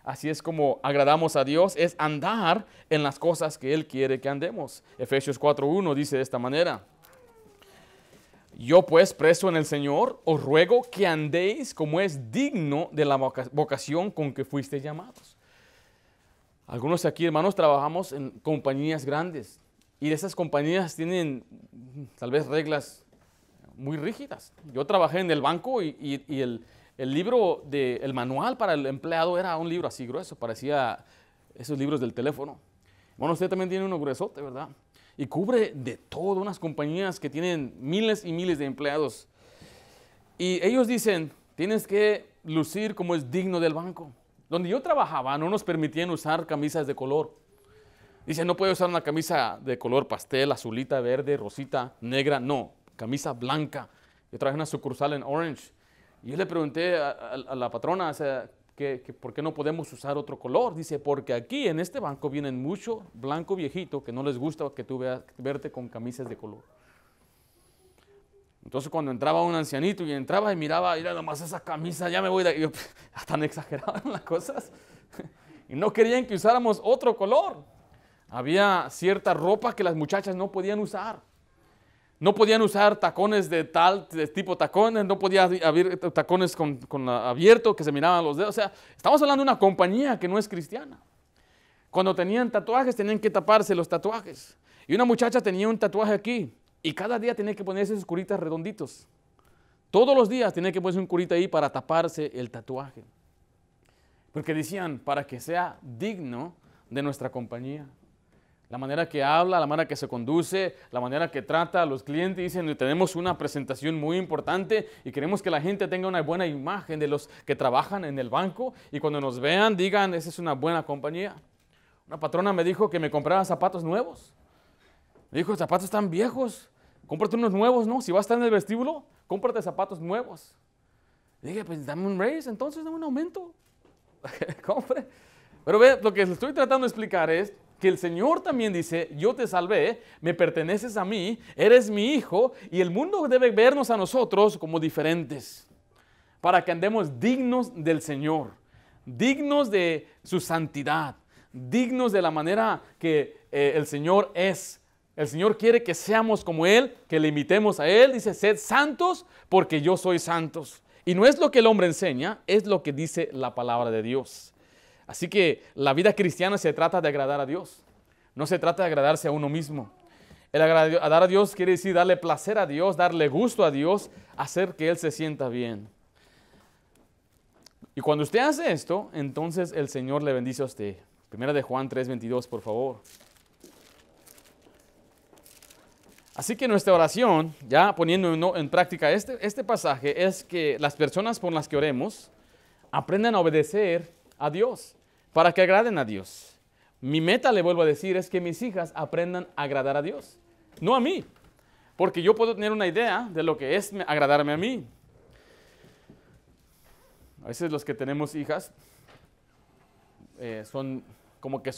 Así es como agradamos a Dios, es andar en las cosas que Él quiere que andemos. Efesios 4:1 dice de esta manera, yo pues, preso en el Señor, os ruego que andéis como es digno de la vocación con que fuisteis llamados. Algunos aquí, hermanos, trabajamos en compañías grandes, y esas compañías tienen tal vez reglas muy rígidas. Yo trabajé en el banco y el libro, el manual para el empleado era un libro así grueso, parecía esos libros del teléfono. Bueno, usted también tiene uno gruesote, ¿verdad? Y cubre de todo, unas compañías que tienen miles y miles de empleados. Y ellos dicen, tienes que lucir como es digno del banco. Donde yo trabajaba no nos permitían usar camisas de color. Dicen, no puedes usar una camisa de color pastel, azulita, verde, rosita, negra. No, camisa blanca. Yo trabajé en una sucursal en Orange. Y yo le pregunté a la patrona, o sea, que por qué no podemos usar otro color. Dice, porque aquí en este banco vienen mucho blanco viejito que no les gusta que tú verte con camisas de color. Entonces cuando entraba un ancianito y entraba y miraba, mira nomás esa camisa, ya me voy de aquí. Yo, tan exageradas las cosas. Y no querían que usáramos otro color. Había cierta ropa que las muchachas no podían usar. No podían usar tacones de tipo tacones, no podía haber tacones con abierto que se miraban los dedos. O sea, estamos hablando de una compañía que no es cristiana. Cuando tenían tatuajes, tenían que taparse los tatuajes. Y una muchacha tenía un tatuaje aquí, y cada día tenía que ponerse sus curitas redonditos. Todos los días tenía que ponerse un curita ahí para taparse el tatuaje. Porque decían, para que sea digno de nuestra compañía. La manera que habla, la manera que se conduce, la manera que trata a los clientes. Dicen, tenemos una presentación muy importante y queremos que la gente tenga una buena imagen de los que trabajan en el banco. Y cuando nos vean, digan, esa es una buena compañía. Una patrona me dijo que me comprara zapatos nuevos. Me dijo, los zapatos están viejos, cómprate unos nuevos, ¿no? Si vas a estar en el vestíbulo, cómprate zapatos nuevos. Le dije, pues dame un raise, entonces dame un aumento. Compre. Pero ve, lo que les estoy tratando de explicar es que el Señor también dice, yo te salvé, me perteneces a mí, eres mi hijo, y el mundo debe vernos a nosotros como diferentes, para que andemos dignos del Señor, dignos de su santidad, dignos de la manera que el Señor es. El Señor quiere que seamos como Él, que le imitemos a Él. Dice, sed santos porque yo soy santos. Y no es lo que el hombre enseña, es lo que dice la palabra de Dios. Así que la vida cristiana se trata de agradar a Dios. No se trata de agradarse a uno mismo. El agradar a Dios quiere decir darle placer a Dios, darle gusto a Dios, hacer que Él se sienta bien. Y cuando usted hace esto, entonces el Señor le bendice a usted. Primera de Juan 3:22, por favor. Así que nuestra oración, ya poniendo en práctica este pasaje, es que las personas por las que oremos aprendan a obedecer a Dios, para que agraden a Dios. Mi meta, le vuelvo a decir, es que mis hijas aprendan a agradar a Dios, no a mí, porque yo puedo tener una idea de lo que es agradarme a mí. A veces los que tenemos hijas son como que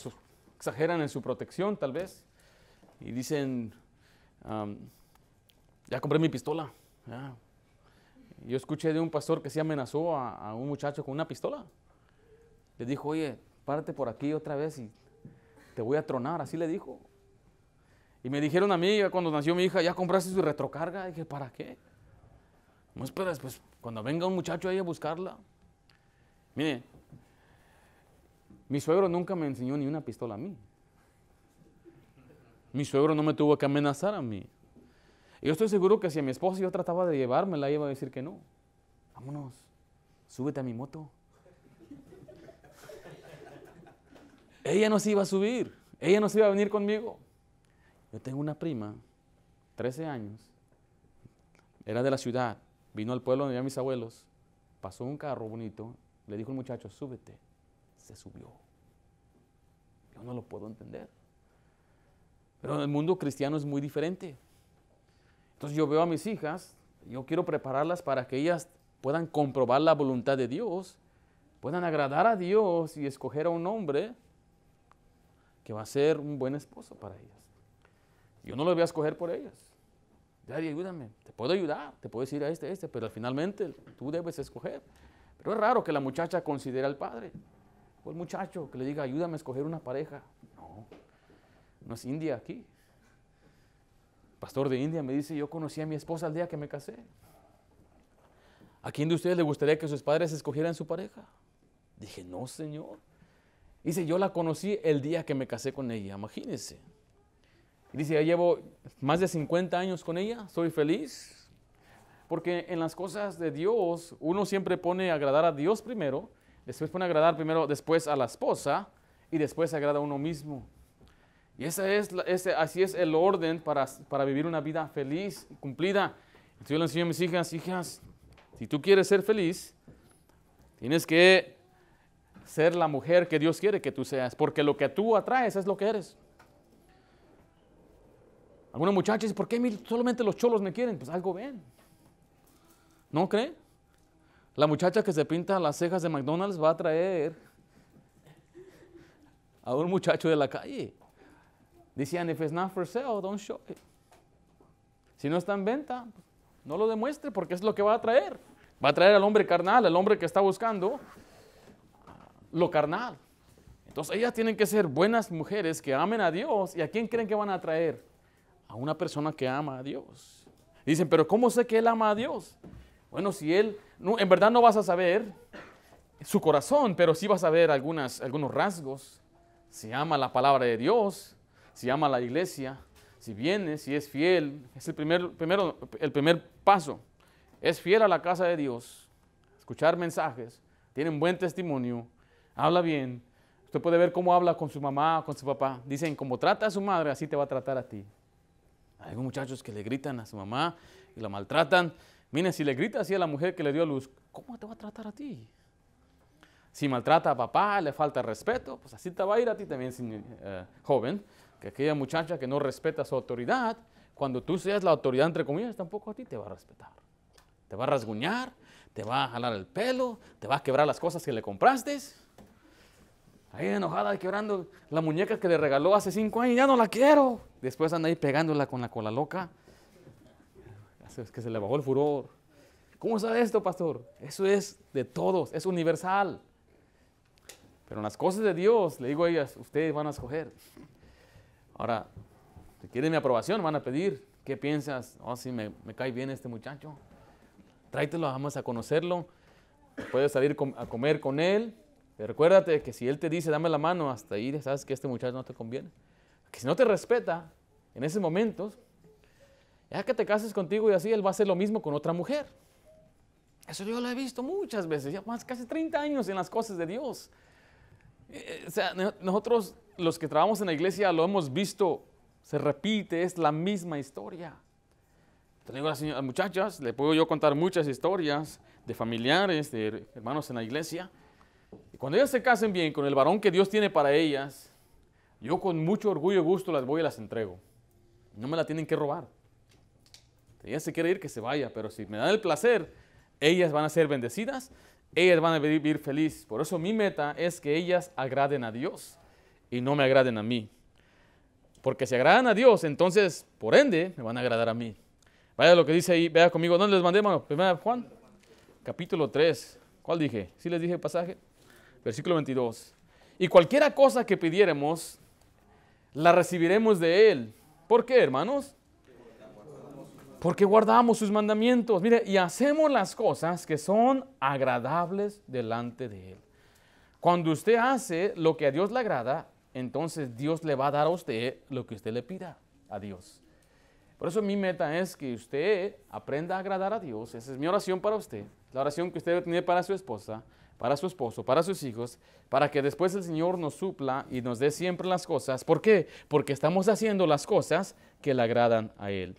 exageran en su protección, tal vez, y dicen, ya compré mi pistola. Ya. Yo escuché de un pastor que se amenazó a un muchacho con una pistola. Le dijo, oye, párate por aquí otra vez y te voy a tronar, así le dijo. Y me dijeron a mí, cuando nació mi hija, ¿ya compraste su retrocarga? Y dije, ¿para qué? No esperas, pues cuando venga un muchacho ahí a buscarla. Mire, mi suegro nunca me enseñó ni una pistola a mí. Mi suegro no me tuvo que amenazar a mí. Y yo estoy seguro que si a mi esposa yo trataba de llevármela, ella iba a decir que no. Vámonos, súbete a mi moto. Ella no se iba a subir, ella no se iba a venir conmigo. Yo tengo una prima, 13 años, era de la ciudad, vino al pueblo donde vivían mis abuelos, pasó un carro bonito, le dijo al muchacho, súbete, se subió. Yo no lo puedo entender. Pero en el mundo cristiano es muy diferente. Entonces yo veo a mis hijas, yo quiero prepararlas para que ellas puedan comprobar la voluntad de Dios, puedan agradar a Dios y escoger a un hombre que va a ser un buen esposo para ellas. Yo no lo voy a escoger por ellas. Daddy, ayúdame, te puedo ayudar, te puedo decir a este, pero finalmente tú debes escoger. Pero es raro que la muchacha considere al padre, o el muchacho que le diga, ayúdame a escoger una pareja. No es India aquí. El pastor de India me dice, yo conocí a mi esposa el día que me casé. ¿A quién de ustedes le gustaría que sus padres escogieran su pareja? Dije, no, Señor. Dice, yo la conocí el día que me casé con ella, imagínense. Y dice, ya llevo más de 50 años con ella, soy feliz. Porque en las cosas de Dios, uno siempre pone a agradar a Dios primero, después pone a agradar primero, después a la esposa, y después agrada a uno mismo. Y así es el orden para vivir una vida feliz y cumplida. Entonces yo le enseño a mis hijas, si tú quieres ser feliz, tienes que ser la mujer que Dios quiere que tú seas, porque lo que tú atraes es lo que eres. Alguna muchacha dice, ¿por qué solamente los cholos me quieren? Pues algo ven. ¿No cree? La muchacha que se pinta las cejas de McDonald's va a atraer a un muchacho de la calle. Decían, if it's not for sale, don't show it. Si no está en venta, no lo demuestre, porque es lo que va a atraer. Va a atraer al hombre carnal, al hombre que está buscando lo carnal. Entonces ellas tienen que ser buenas mujeres que amen a Dios. ¿Y a quién creen que van a atraer? A una persona que ama a Dios. Dicen, pero ¿cómo sé que él ama a Dios? Bueno, si él, en verdad no vas a saber su corazón, pero sí vas a ver algunos rasgos. Si ama la palabra de Dios, si ama la iglesia, si viene, si es fiel. Es el primer paso. Es fiel a la casa de Dios. Escuchar mensajes. Tienen buen testimonio. Habla bien. Usted puede ver cómo habla con su mamá, con su papá. Dicen, como trata a su madre, así te va a tratar a ti. Hay muchachos que le gritan a su mamá y la maltratan. Miren, si le grita así a la mujer que le dio luz, ¿cómo te va a tratar a ti? Si maltrata a papá, le falta respeto, pues así te va a ir a ti también, joven. Que aquella muchacha que no respeta su autoridad, cuando tú seas la autoridad, entre comillas, tampoco a ti te va a respetar. Te va a rasguñar, te va a jalar el pelo, te va a quebrar las cosas que le compraste. Ahí enojada, quebrando la muñeca que le regaló hace 5 años, ya no la quiero. Después anda ahí pegándola con la cola loca. Es que se le bajó el furor. ¿Cómo sabe esto, pastor? Eso es de todos, es universal. Pero en las cosas de Dios, le digo a ellas, ustedes van a escoger. Ahora, si quieren mi aprobación, van a pedir, ¿qué piensas? Oh, sí, me cae bien este muchacho. Tráetelo, vamos a conocerlo. Puedes salir a comer con él. Pero recuérdate que si él te dice, dame la mano, hasta ahí sabes que este muchacho no te conviene. Que si no te respeta en esos momentos, ya que te cases contigo y así, él va a hacer lo mismo con otra mujer. Eso yo lo he visto muchas veces, ya más casi 30 años en las cosas de Dios. O sea, nosotros los que trabajamos en la iglesia lo hemos visto, se repite, es la misma historia. Te digo a las muchachas, le puedo yo contar muchas historias de familiares, de hermanos en la iglesia. Y cuando ellas se casen bien con el varón que Dios tiene para ellas, yo con mucho orgullo y gusto las voy y las entrego. No me la tienen que robar. Si ella se quiere ir, que se vaya, pero si me dan el placer, ellas van a ser bendecidas, ellas van a vivir feliz. Por eso mi meta es que ellas agraden a Dios y no me agraden a mí. Porque si agradan a Dios, entonces, por ende, me van a agradar a mí. Vaya lo que dice ahí, vea conmigo. ¿Dónde les mandé, hermano? Primera Juan, capítulo 3. ¿Cuál dije? ¿Sí les dije el pasaje? Versículo 22. Y cualquiera cosa que pidiéramos, la recibiremos de Él. ¿Por qué, hermanos? Porque guardamos sus mandamientos. Mire, y hacemos las cosas que son agradables delante de Él. Cuando usted hace lo que a Dios le agrada, entonces Dios le va a dar a usted lo que usted le pida a Dios. Por eso mi meta es que usted aprenda a agradar a Dios. Esa es mi oración para usted. La oración que usted debe tener para su esposa, para su esposo, para sus hijos, para que después el Señor nos supla y nos dé siempre las cosas. ¿Por qué? Porque estamos haciendo las cosas que le agradan a Él.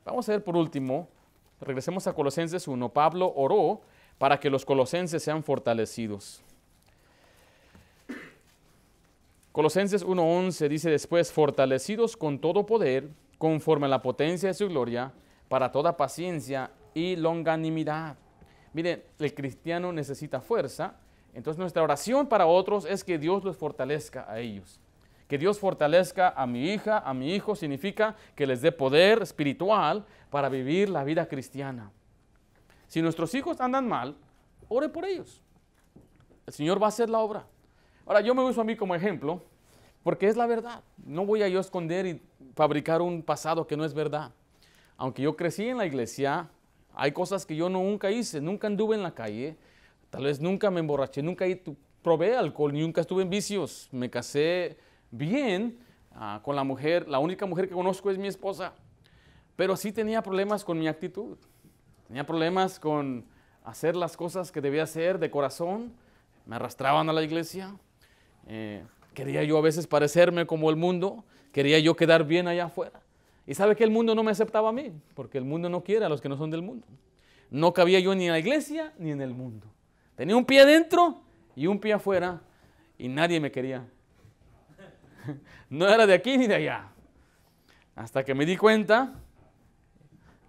Vamos a ver por último, regresemos a Colosenses 1. Pablo oró para que los colosenses sean fortalecidos. Colosenses 1:11 dice después, fortalecidos con todo poder, conforme a la potencia de su gloria, para toda paciencia y longanimidad. Miren, el cristiano necesita fuerza, entonces nuestra oración para otros es que Dios los fortalezca a ellos. Que Dios fortalezca a mi hija, a mi hijo, significa que les dé poder espiritual para vivir la vida cristiana. Si nuestros hijos andan mal, ore por ellos. El Señor va a hacer la obra. Ahora, yo me uso a mí como ejemplo, porque es la verdad. No voy a yo esconder y fabricar un pasado que no es verdad. Aunque yo crecí en la iglesia, hay cosas que yo nunca hice, nunca anduve en la calle, tal vez nunca me emborraché, nunca probé alcohol, nunca estuve en vicios. Me casé bien con la mujer, la única mujer que conozco es mi esposa, pero sí tenía problemas con mi actitud. Tenía problemas con hacer las cosas que debía hacer de corazón, me arrastraban a la iglesia. Quería yo a veces parecerme como el mundo, quería yo quedar bien allá afuera. Y sabe que el mundo no me aceptaba a mí, porque el mundo no quiere a los que no son del mundo. No cabía yo ni en la iglesia ni en el mundo. Tenía un pie dentro y un pie afuera y nadie me quería. No era de aquí ni de allá. Hasta que me di cuenta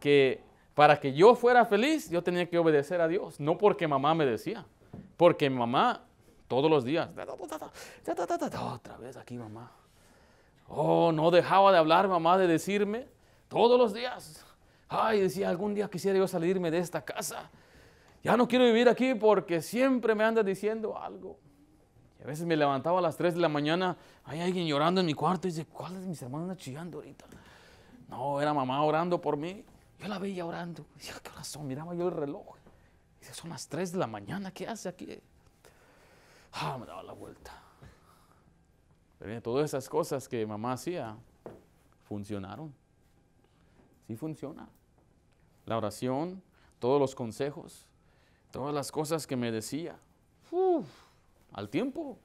que para que yo fuera feliz, yo tenía que obedecer a Dios. No porque mamá me decía, porque mi mamá todos los días, otra vez aquí mamá. Oh, no dejaba de hablar mamá, de decirme todos los días. Ay, decía, algún día quisiera yo salirme de esta casa. Ya no quiero vivir aquí porque siempre me anda diciendo algo. Y a veces me levantaba a las 3 de la mañana, hay alguien llorando en mi cuarto y dice, ¿cuál de mis hermanos anda chillando ahorita? No, era mamá orando por mí. Yo la veía orando. Decía, ¿qué horas son? Miraba yo el reloj. Dice, son las 3 de la mañana, ¿qué hace aquí? Me daba la vuelta. Pero todas esas cosas que mamá hacía funcionaron. Sí funciona. La oración, todos los consejos, todas las cosas que me decía. Al tiempo.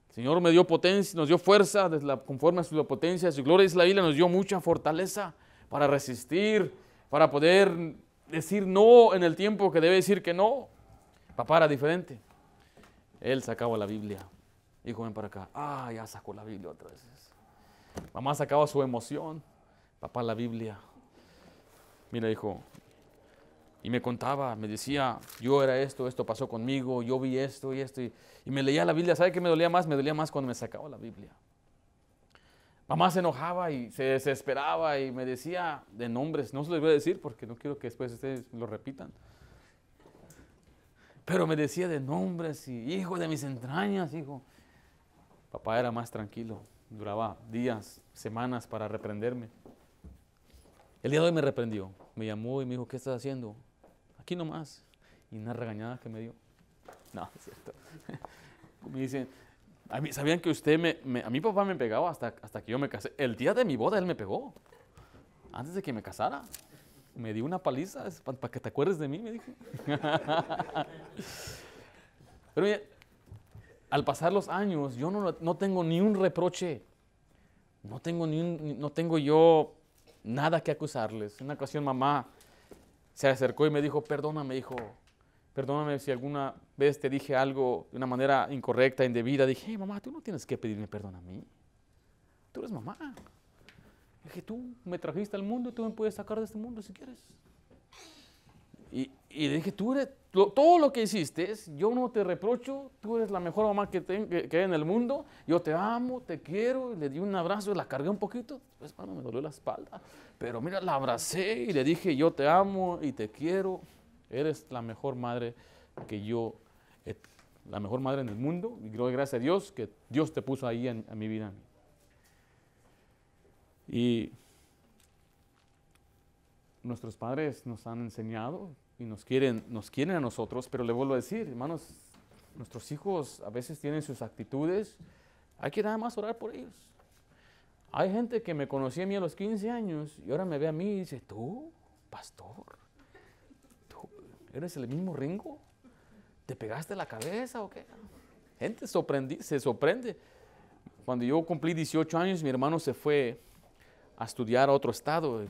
El Señor me dio potencia, nos dio fuerza conforme a su potencia, su gloria. La Biblia nos dio mucha fortaleza para resistir, para poder decir no en el tiempo que debe decir que no. Papá era diferente. Él sacaba la Biblia. Hijo, ven para acá. Ya sacó la Biblia otra vez. Mamá sacaba su emoción. Papá, la Biblia. Mira, hijo. Y me contaba, me decía, yo era esto pasó conmigo, yo vi esto y esto. Y me leía la Biblia. ¿Sabe qué me dolía más? Me dolía más cuando me sacaba la Biblia. Mamá se enojaba y se desesperaba y me decía de nombres. No se los voy a decir porque no quiero que después ustedes lo repitan. Pero me decía de nombres y hijo de mis entrañas, hijo. Papá era más tranquilo, duraba días, semanas para reprenderme. El día de hoy me reprendió, me llamó y me dijo, ¿qué estás haciendo? Aquí nomás. Y una regañada que me dio. No, es cierto. Me dice, ¿Sabían que a mi papá me pegaba hasta que yo me casé? El día de mi boda él me pegó. Antes de que me casara. Me dio una paliza para que te acuerdes de mí, me dijo. Pero mira, al pasar los años, yo no tengo ni un reproche. No tengo yo nada que acusarles. En una ocasión mamá se acercó y me dijo, perdóname, hijo. Perdóname si alguna vez te dije algo de una manera incorrecta, indebida. Dije, hey, mamá, tú no tienes que pedirme perdón a mí. Tú eres mamá. Dije, tú me trajiste al mundo y tú me puedes sacar de este mundo si quieres. Y dije, tú eres, todo lo que hiciste, yo no te reprocho, tú eres la mejor mamá que hay en el mundo, yo te amo, te quiero, y le di un abrazo, la cargué un poquito, pues bueno, me dolió la espalda, pero mira, la abracé y le dije, yo te amo y te quiero, eres la mejor madre la mejor madre en el mundo, y gracias a Dios que Dios te puso ahí en mi vida. Y nuestros padres nos han enseñado y nos quieren a nosotros, pero le vuelvo a decir, hermanos, nuestros hijos a veces tienen sus actitudes, hay que nada más orar por ellos. Hay gente que me conocía a mí a los 15 años y ahora me ve a mí y dice, tú, pastor, tú eres el mismo Ringo, ¿te pegaste la cabeza o qué? Gente se sorprende. Cuando yo cumplí 18 años, mi hermano se fue a estudiar a otro estado.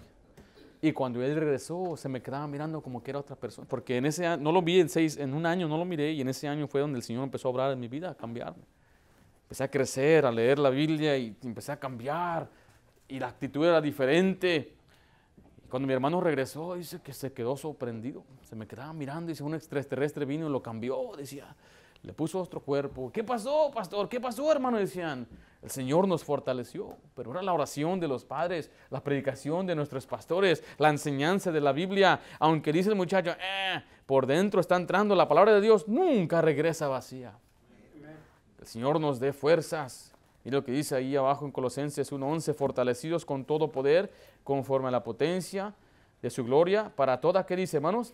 Y cuando él regresó, se me quedaba mirando como que era otra persona. Porque en ese año, no lo vi en un año no lo miré, y en ese año fue donde el Señor empezó a obrar en mi vida, a cambiarme. Empecé a crecer, a leer la Biblia y empecé a cambiar. Y la actitud era diferente. Y cuando mi hermano regresó, dice que se quedó sorprendido. Se me quedaba mirando y dice, un extraterrestre vino y lo cambió, decía. Le puso otro cuerpo. ¿Qué pasó, pastor? ¿Qué pasó, hermano? Decían. El Señor nos fortaleció, pero era la oración de los padres, la predicación de nuestros pastores, la enseñanza de la Biblia. Aunque dice el muchacho, por dentro está entrando la palabra de Dios, nunca regresa vacía. El Señor nos dé fuerzas. Y lo que dice ahí abajo en Colosenses 1:11, fortalecidos con todo poder, conforme a la potencia de su gloria, para toda, ¿qué dice, hermanos?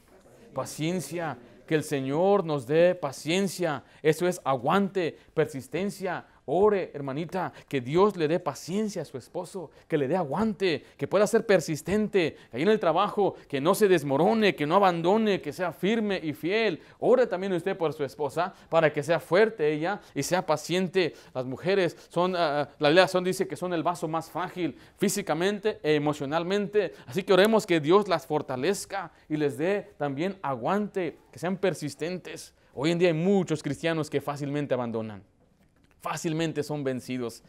Paciencia. Que el Señor nos dé paciencia. Eso es aguante, persistencia. Ore, hermanita, que Dios le dé paciencia a su esposo, que le dé aguante, que pueda ser persistente, que ahí en el trabajo, que no se desmorone, que no abandone, que sea firme y fiel. Ore también usted por su esposa, para que sea fuerte ella y sea paciente. Las mujeres la Biblia dice que son el vaso más frágil físicamente e emocionalmente. Así que oremos que Dios las fortalezca y les dé también aguante, que sean persistentes. Hoy en día hay muchos cristianos que fácilmente abandonan. Fácilmente son vencidos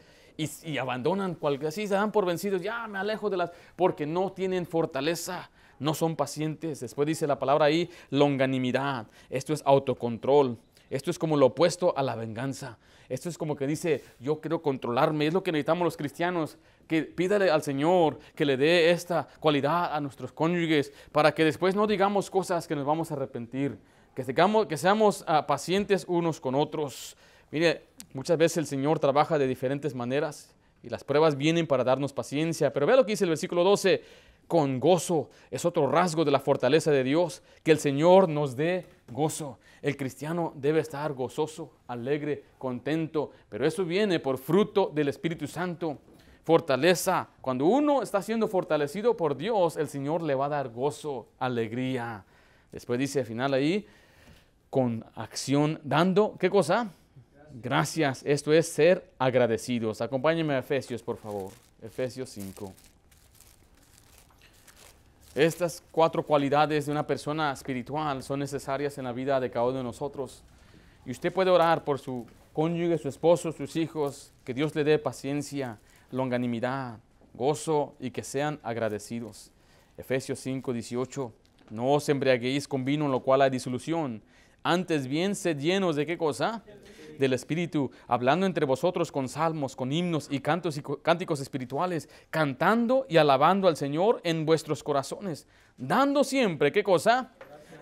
y abandonan así se dan por vencidos, ya me alejo porque no tienen fortaleza, no son pacientes. Después dice la palabra ahí, longanimidad. Esto es autocontrol, esto es como lo opuesto a la venganza. Esto es como que dice, yo quiero controlarme. Es lo que necesitamos los cristianos, que pídale al Señor que le dé esta cualidad a nuestros cónyuges, para que después no digamos cosas que nos vamos a arrepentir, que seamos pacientes unos con otros. Mire, muchas veces el Señor trabaja de diferentes maneras y las pruebas vienen para darnos paciencia. Pero vea lo que dice el versículo 12, con gozo. Es otro rasgo de la fortaleza de Dios, que el Señor nos dé gozo. El cristiano debe estar gozoso, alegre, contento, pero eso viene por fruto del Espíritu Santo. Fortaleza. Cuando uno está siendo fortalecido por Dios, el Señor le va a dar gozo, alegría. Después dice al final ahí, con acción, dando, ¿qué cosa? Gracias. Esto es ser agradecidos. Acompáñenme a Efesios, por favor. Efesios 5. Estas 4 cualidades de una persona espiritual son necesarias en la vida de cada uno de nosotros. Y usted puede orar por su cónyuge, su esposo, sus hijos, que Dios le dé paciencia, longanimidad, gozo y que sean agradecidos. Efesios 5, 18. No os embriaguéis con vino en lo cual hay disolución. Antes bien, sed llenos de ¿qué cosa? Del Espíritu, hablando entre vosotros con salmos, con himnos y cánticos espirituales, cantando y alabando al Señor en vuestros corazones, dando siempre, ¿qué cosa?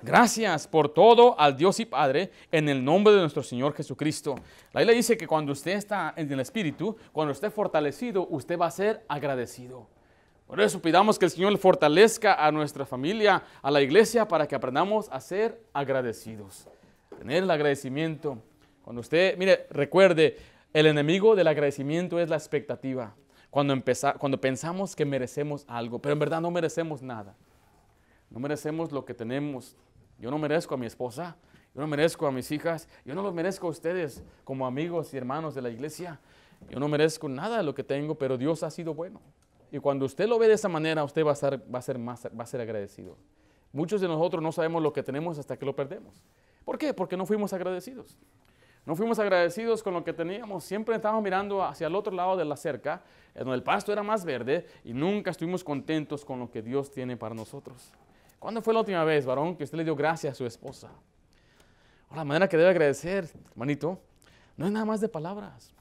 Gracias por todo al Dios y Padre, en el nombre de nuestro Señor Jesucristo. La Biblia dice que cuando usted está en el Espíritu, cuando esté fortalecido, usted va a ser agradecido. Por eso pidamos que el Señor fortalezca a nuestra familia, a la iglesia, para que aprendamos a ser agradecidos. Tener el agradecimiento. Cuando usted, mire, recuerde, El enemigo del agradecimiento es la expectativa. Cuando pensamos que merecemos algo, pero en verdad no merecemos nada. No merecemos lo que tenemos. Yo no merezco a mi esposa, yo no merezco a mis hijas, yo no los merezco a ustedes como amigos y hermanos de la iglesia. Yo no merezco nada de lo que tengo, pero Dios ha sido bueno. Y cuando usted lo ve de esa manera, usted va a ser agradecido. Muchos de nosotros no sabemos lo que tenemos hasta que lo perdemos. ¿Por qué? Porque no fuimos agradecidos. No fuimos agradecidos con lo que teníamos. Siempre estábamos mirando hacia el otro lado de la cerca, donde el pasto era más verde, y nunca estuvimos contentos con lo que Dios tiene para nosotros. ¿Cuándo fue la última vez, varón, que usted le dio gracias a su esposa? La manera que debe agradecer, hermanito, no es nada más de palabras.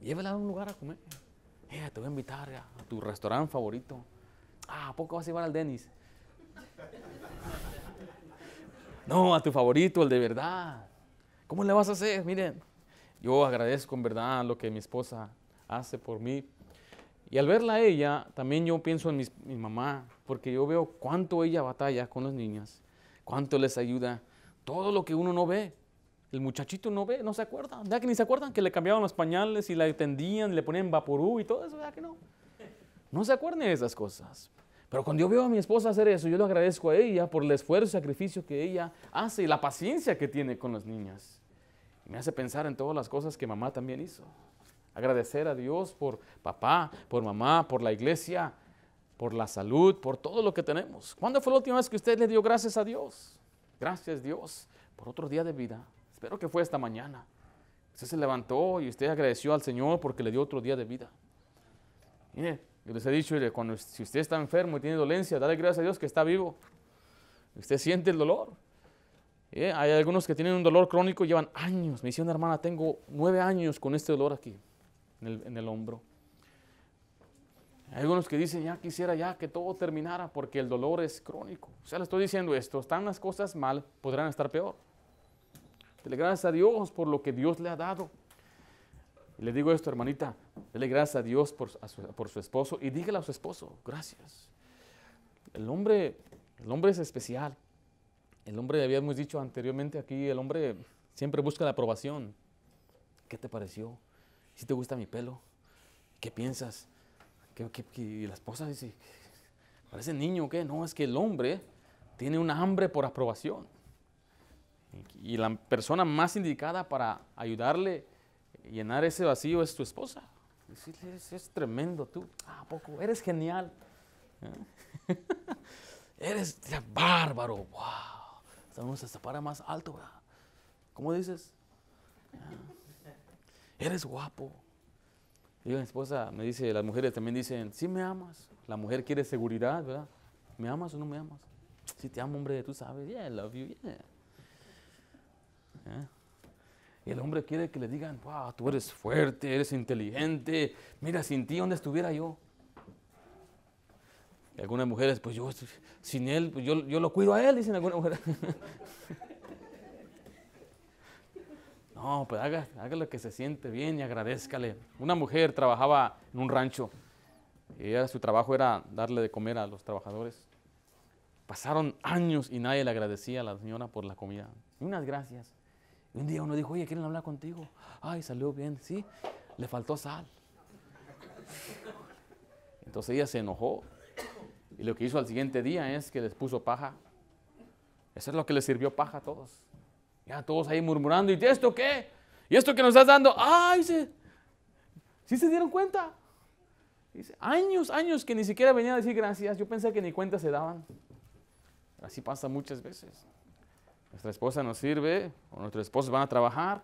Llévala a un lugar a comer. Te voy a invitar a tu restaurante favorito. ¿A poco vas a llevar al Dennis? No, a tu favorito, el de verdad. ¿Cómo le vas a hacer? Miren, yo agradezco en verdad lo que mi esposa hace por mí. Y al verla a ella, también yo pienso en mi mamá, porque yo veo cuánto ella batalla con las niñas, cuánto les ayuda, todo lo que uno no ve. El muchachito no ve, no se acuerda. ¿Verdad que ni se acuerdan que le cambiaban los pañales y la tendían, le ponían vaporú y todo eso? ¿Verdad que no? No se acuerdan de esas cosas. Pero cuando yo veo a mi esposa hacer eso, yo le agradezco a ella por el esfuerzo y sacrificio que ella hace y la paciencia que tiene con las niñas. Y me hace pensar en todas las cosas que mamá también hizo. Agradecer a Dios por papá, por mamá, por la iglesia, por la salud, por todo lo que tenemos. ¿Cuándo fue la última vez que usted le dio gracias a Dios? Gracias, Dios, por otro día de vida. Espero que fue esta mañana. Usted se levantó y usted agradeció al Señor porque le dio otro día de vida. Mire, yo les he dicho, si usted está enfermo y tiene dolencia, dale gracias a Dios que está vivo. Usted siente el dolor. Hay algunos que tienen un dolor crónico y llevan años. Me dice una hermana, tengo 9 años con este dolor aquí, en el hombro. Hay algunos que dicen, ya quisiera ya que todo terminara porque el dolor es crónico. O sea, le estoy diciendo esto, están las cosas mal, podrán estar peor. Dele gracias a Dios por lo que Dios le ha dado. Y le digo esto, hermanita, dele gracias a Dios por su esposo y dígale a su esposo, gracias. El hombre es especial. El hombre, habíamos dicho anteriormente aquí, el hombre siempre busca la aprobación. ¿Qué te pareció? ¿Si te gusta mi pelo? ¿Qué piensas? Y la esposa dice, ¿parece niño o qué? No, es que el hombre tiene una hambre por aprobación. Y la persona más indicada para ayudarle a llenar ese vacío es tu esposa. Decirle, es tremendo tú. ¿A poco? Eres genial. Eres bárbaro. Wow. Uno se para más alto, ¿verdad? ¿Cómo dices? Eres guapo. Y mi esposa me dice, las mujeres también dicen, sí me amas. La mujer quiere seguridad, ¿verdad? ¿Me amas o no me amas? Sí te amo, hombre, tú sabes. Yeah, I love you, yeah. Y el hombre quiere que le digan, wow, tú eres fuerte, eres inteligente. Mira, sin ti, ¿dónde estuviera yo? Y algunas mujeres, pues yo, sin él, pues yo lo cuido a él, dicen algunas mujeres. No, pues haga lo que se siente bien y agradézcale. Una mujer trabajaba en un rancho. Y su trabajo era darle de comer a los trabajadores. Pasaron años y nadie le agradecía a la señora por la comida. Y unas gracias. Y un día uno dijo, oye, ¿quieren hablar contigo? Ay, salió bien. Sí, le faltó sal. Entonces ella se enojó. Y lo que hizo al siguiente día es que les puso paja. Eso es lo que les sirvió paja a todos. Ya todos ahí murmurando, ¿y esto qué? ¿Y esto que nos estás dando? ¡Ay! ¿Sí se dieron cuenta? Dice, años que ni siquiera venían a decir gracias. Yo pensé que ni cuenta se daban. Así pasa muchas veces. Nuestra esposa nos sirve, o nuestros esposos van a trabajar,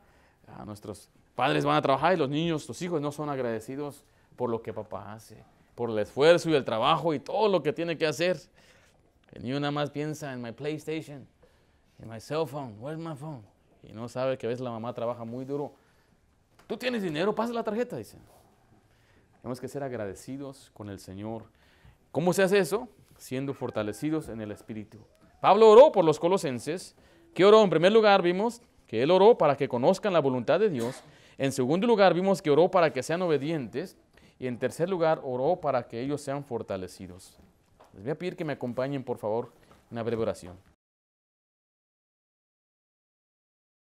nuestros padres van a trabajar y los niños, los hijos no son agradecidos por lo que papá hace, por el esfuerzo y el trabajo y todo lo que tiene que hacer. El niño nada más piensa en mi PlayStation, en mi cell phone, where's my phone? Y no sabe que a veces la mamá trabaja muy duro. Tú tienes dinero, pasa la tarjeta, dice. Tenemos que ser agradecidos con el Señor. ¿Cómo se hace eso? Siendo fortalecidos en el Espíritu. Pablo oró por los colosenses. ¿Qué oró? En primer lugar vimos que él oró para que conozcan la voluntad de Dios. En segundo lugar vimos que oró para que sean obedientes. Y en tercer lugar oró para que ellos sean fortalecidos. Les voy a pedir que me acompañen por favor en una breve oración.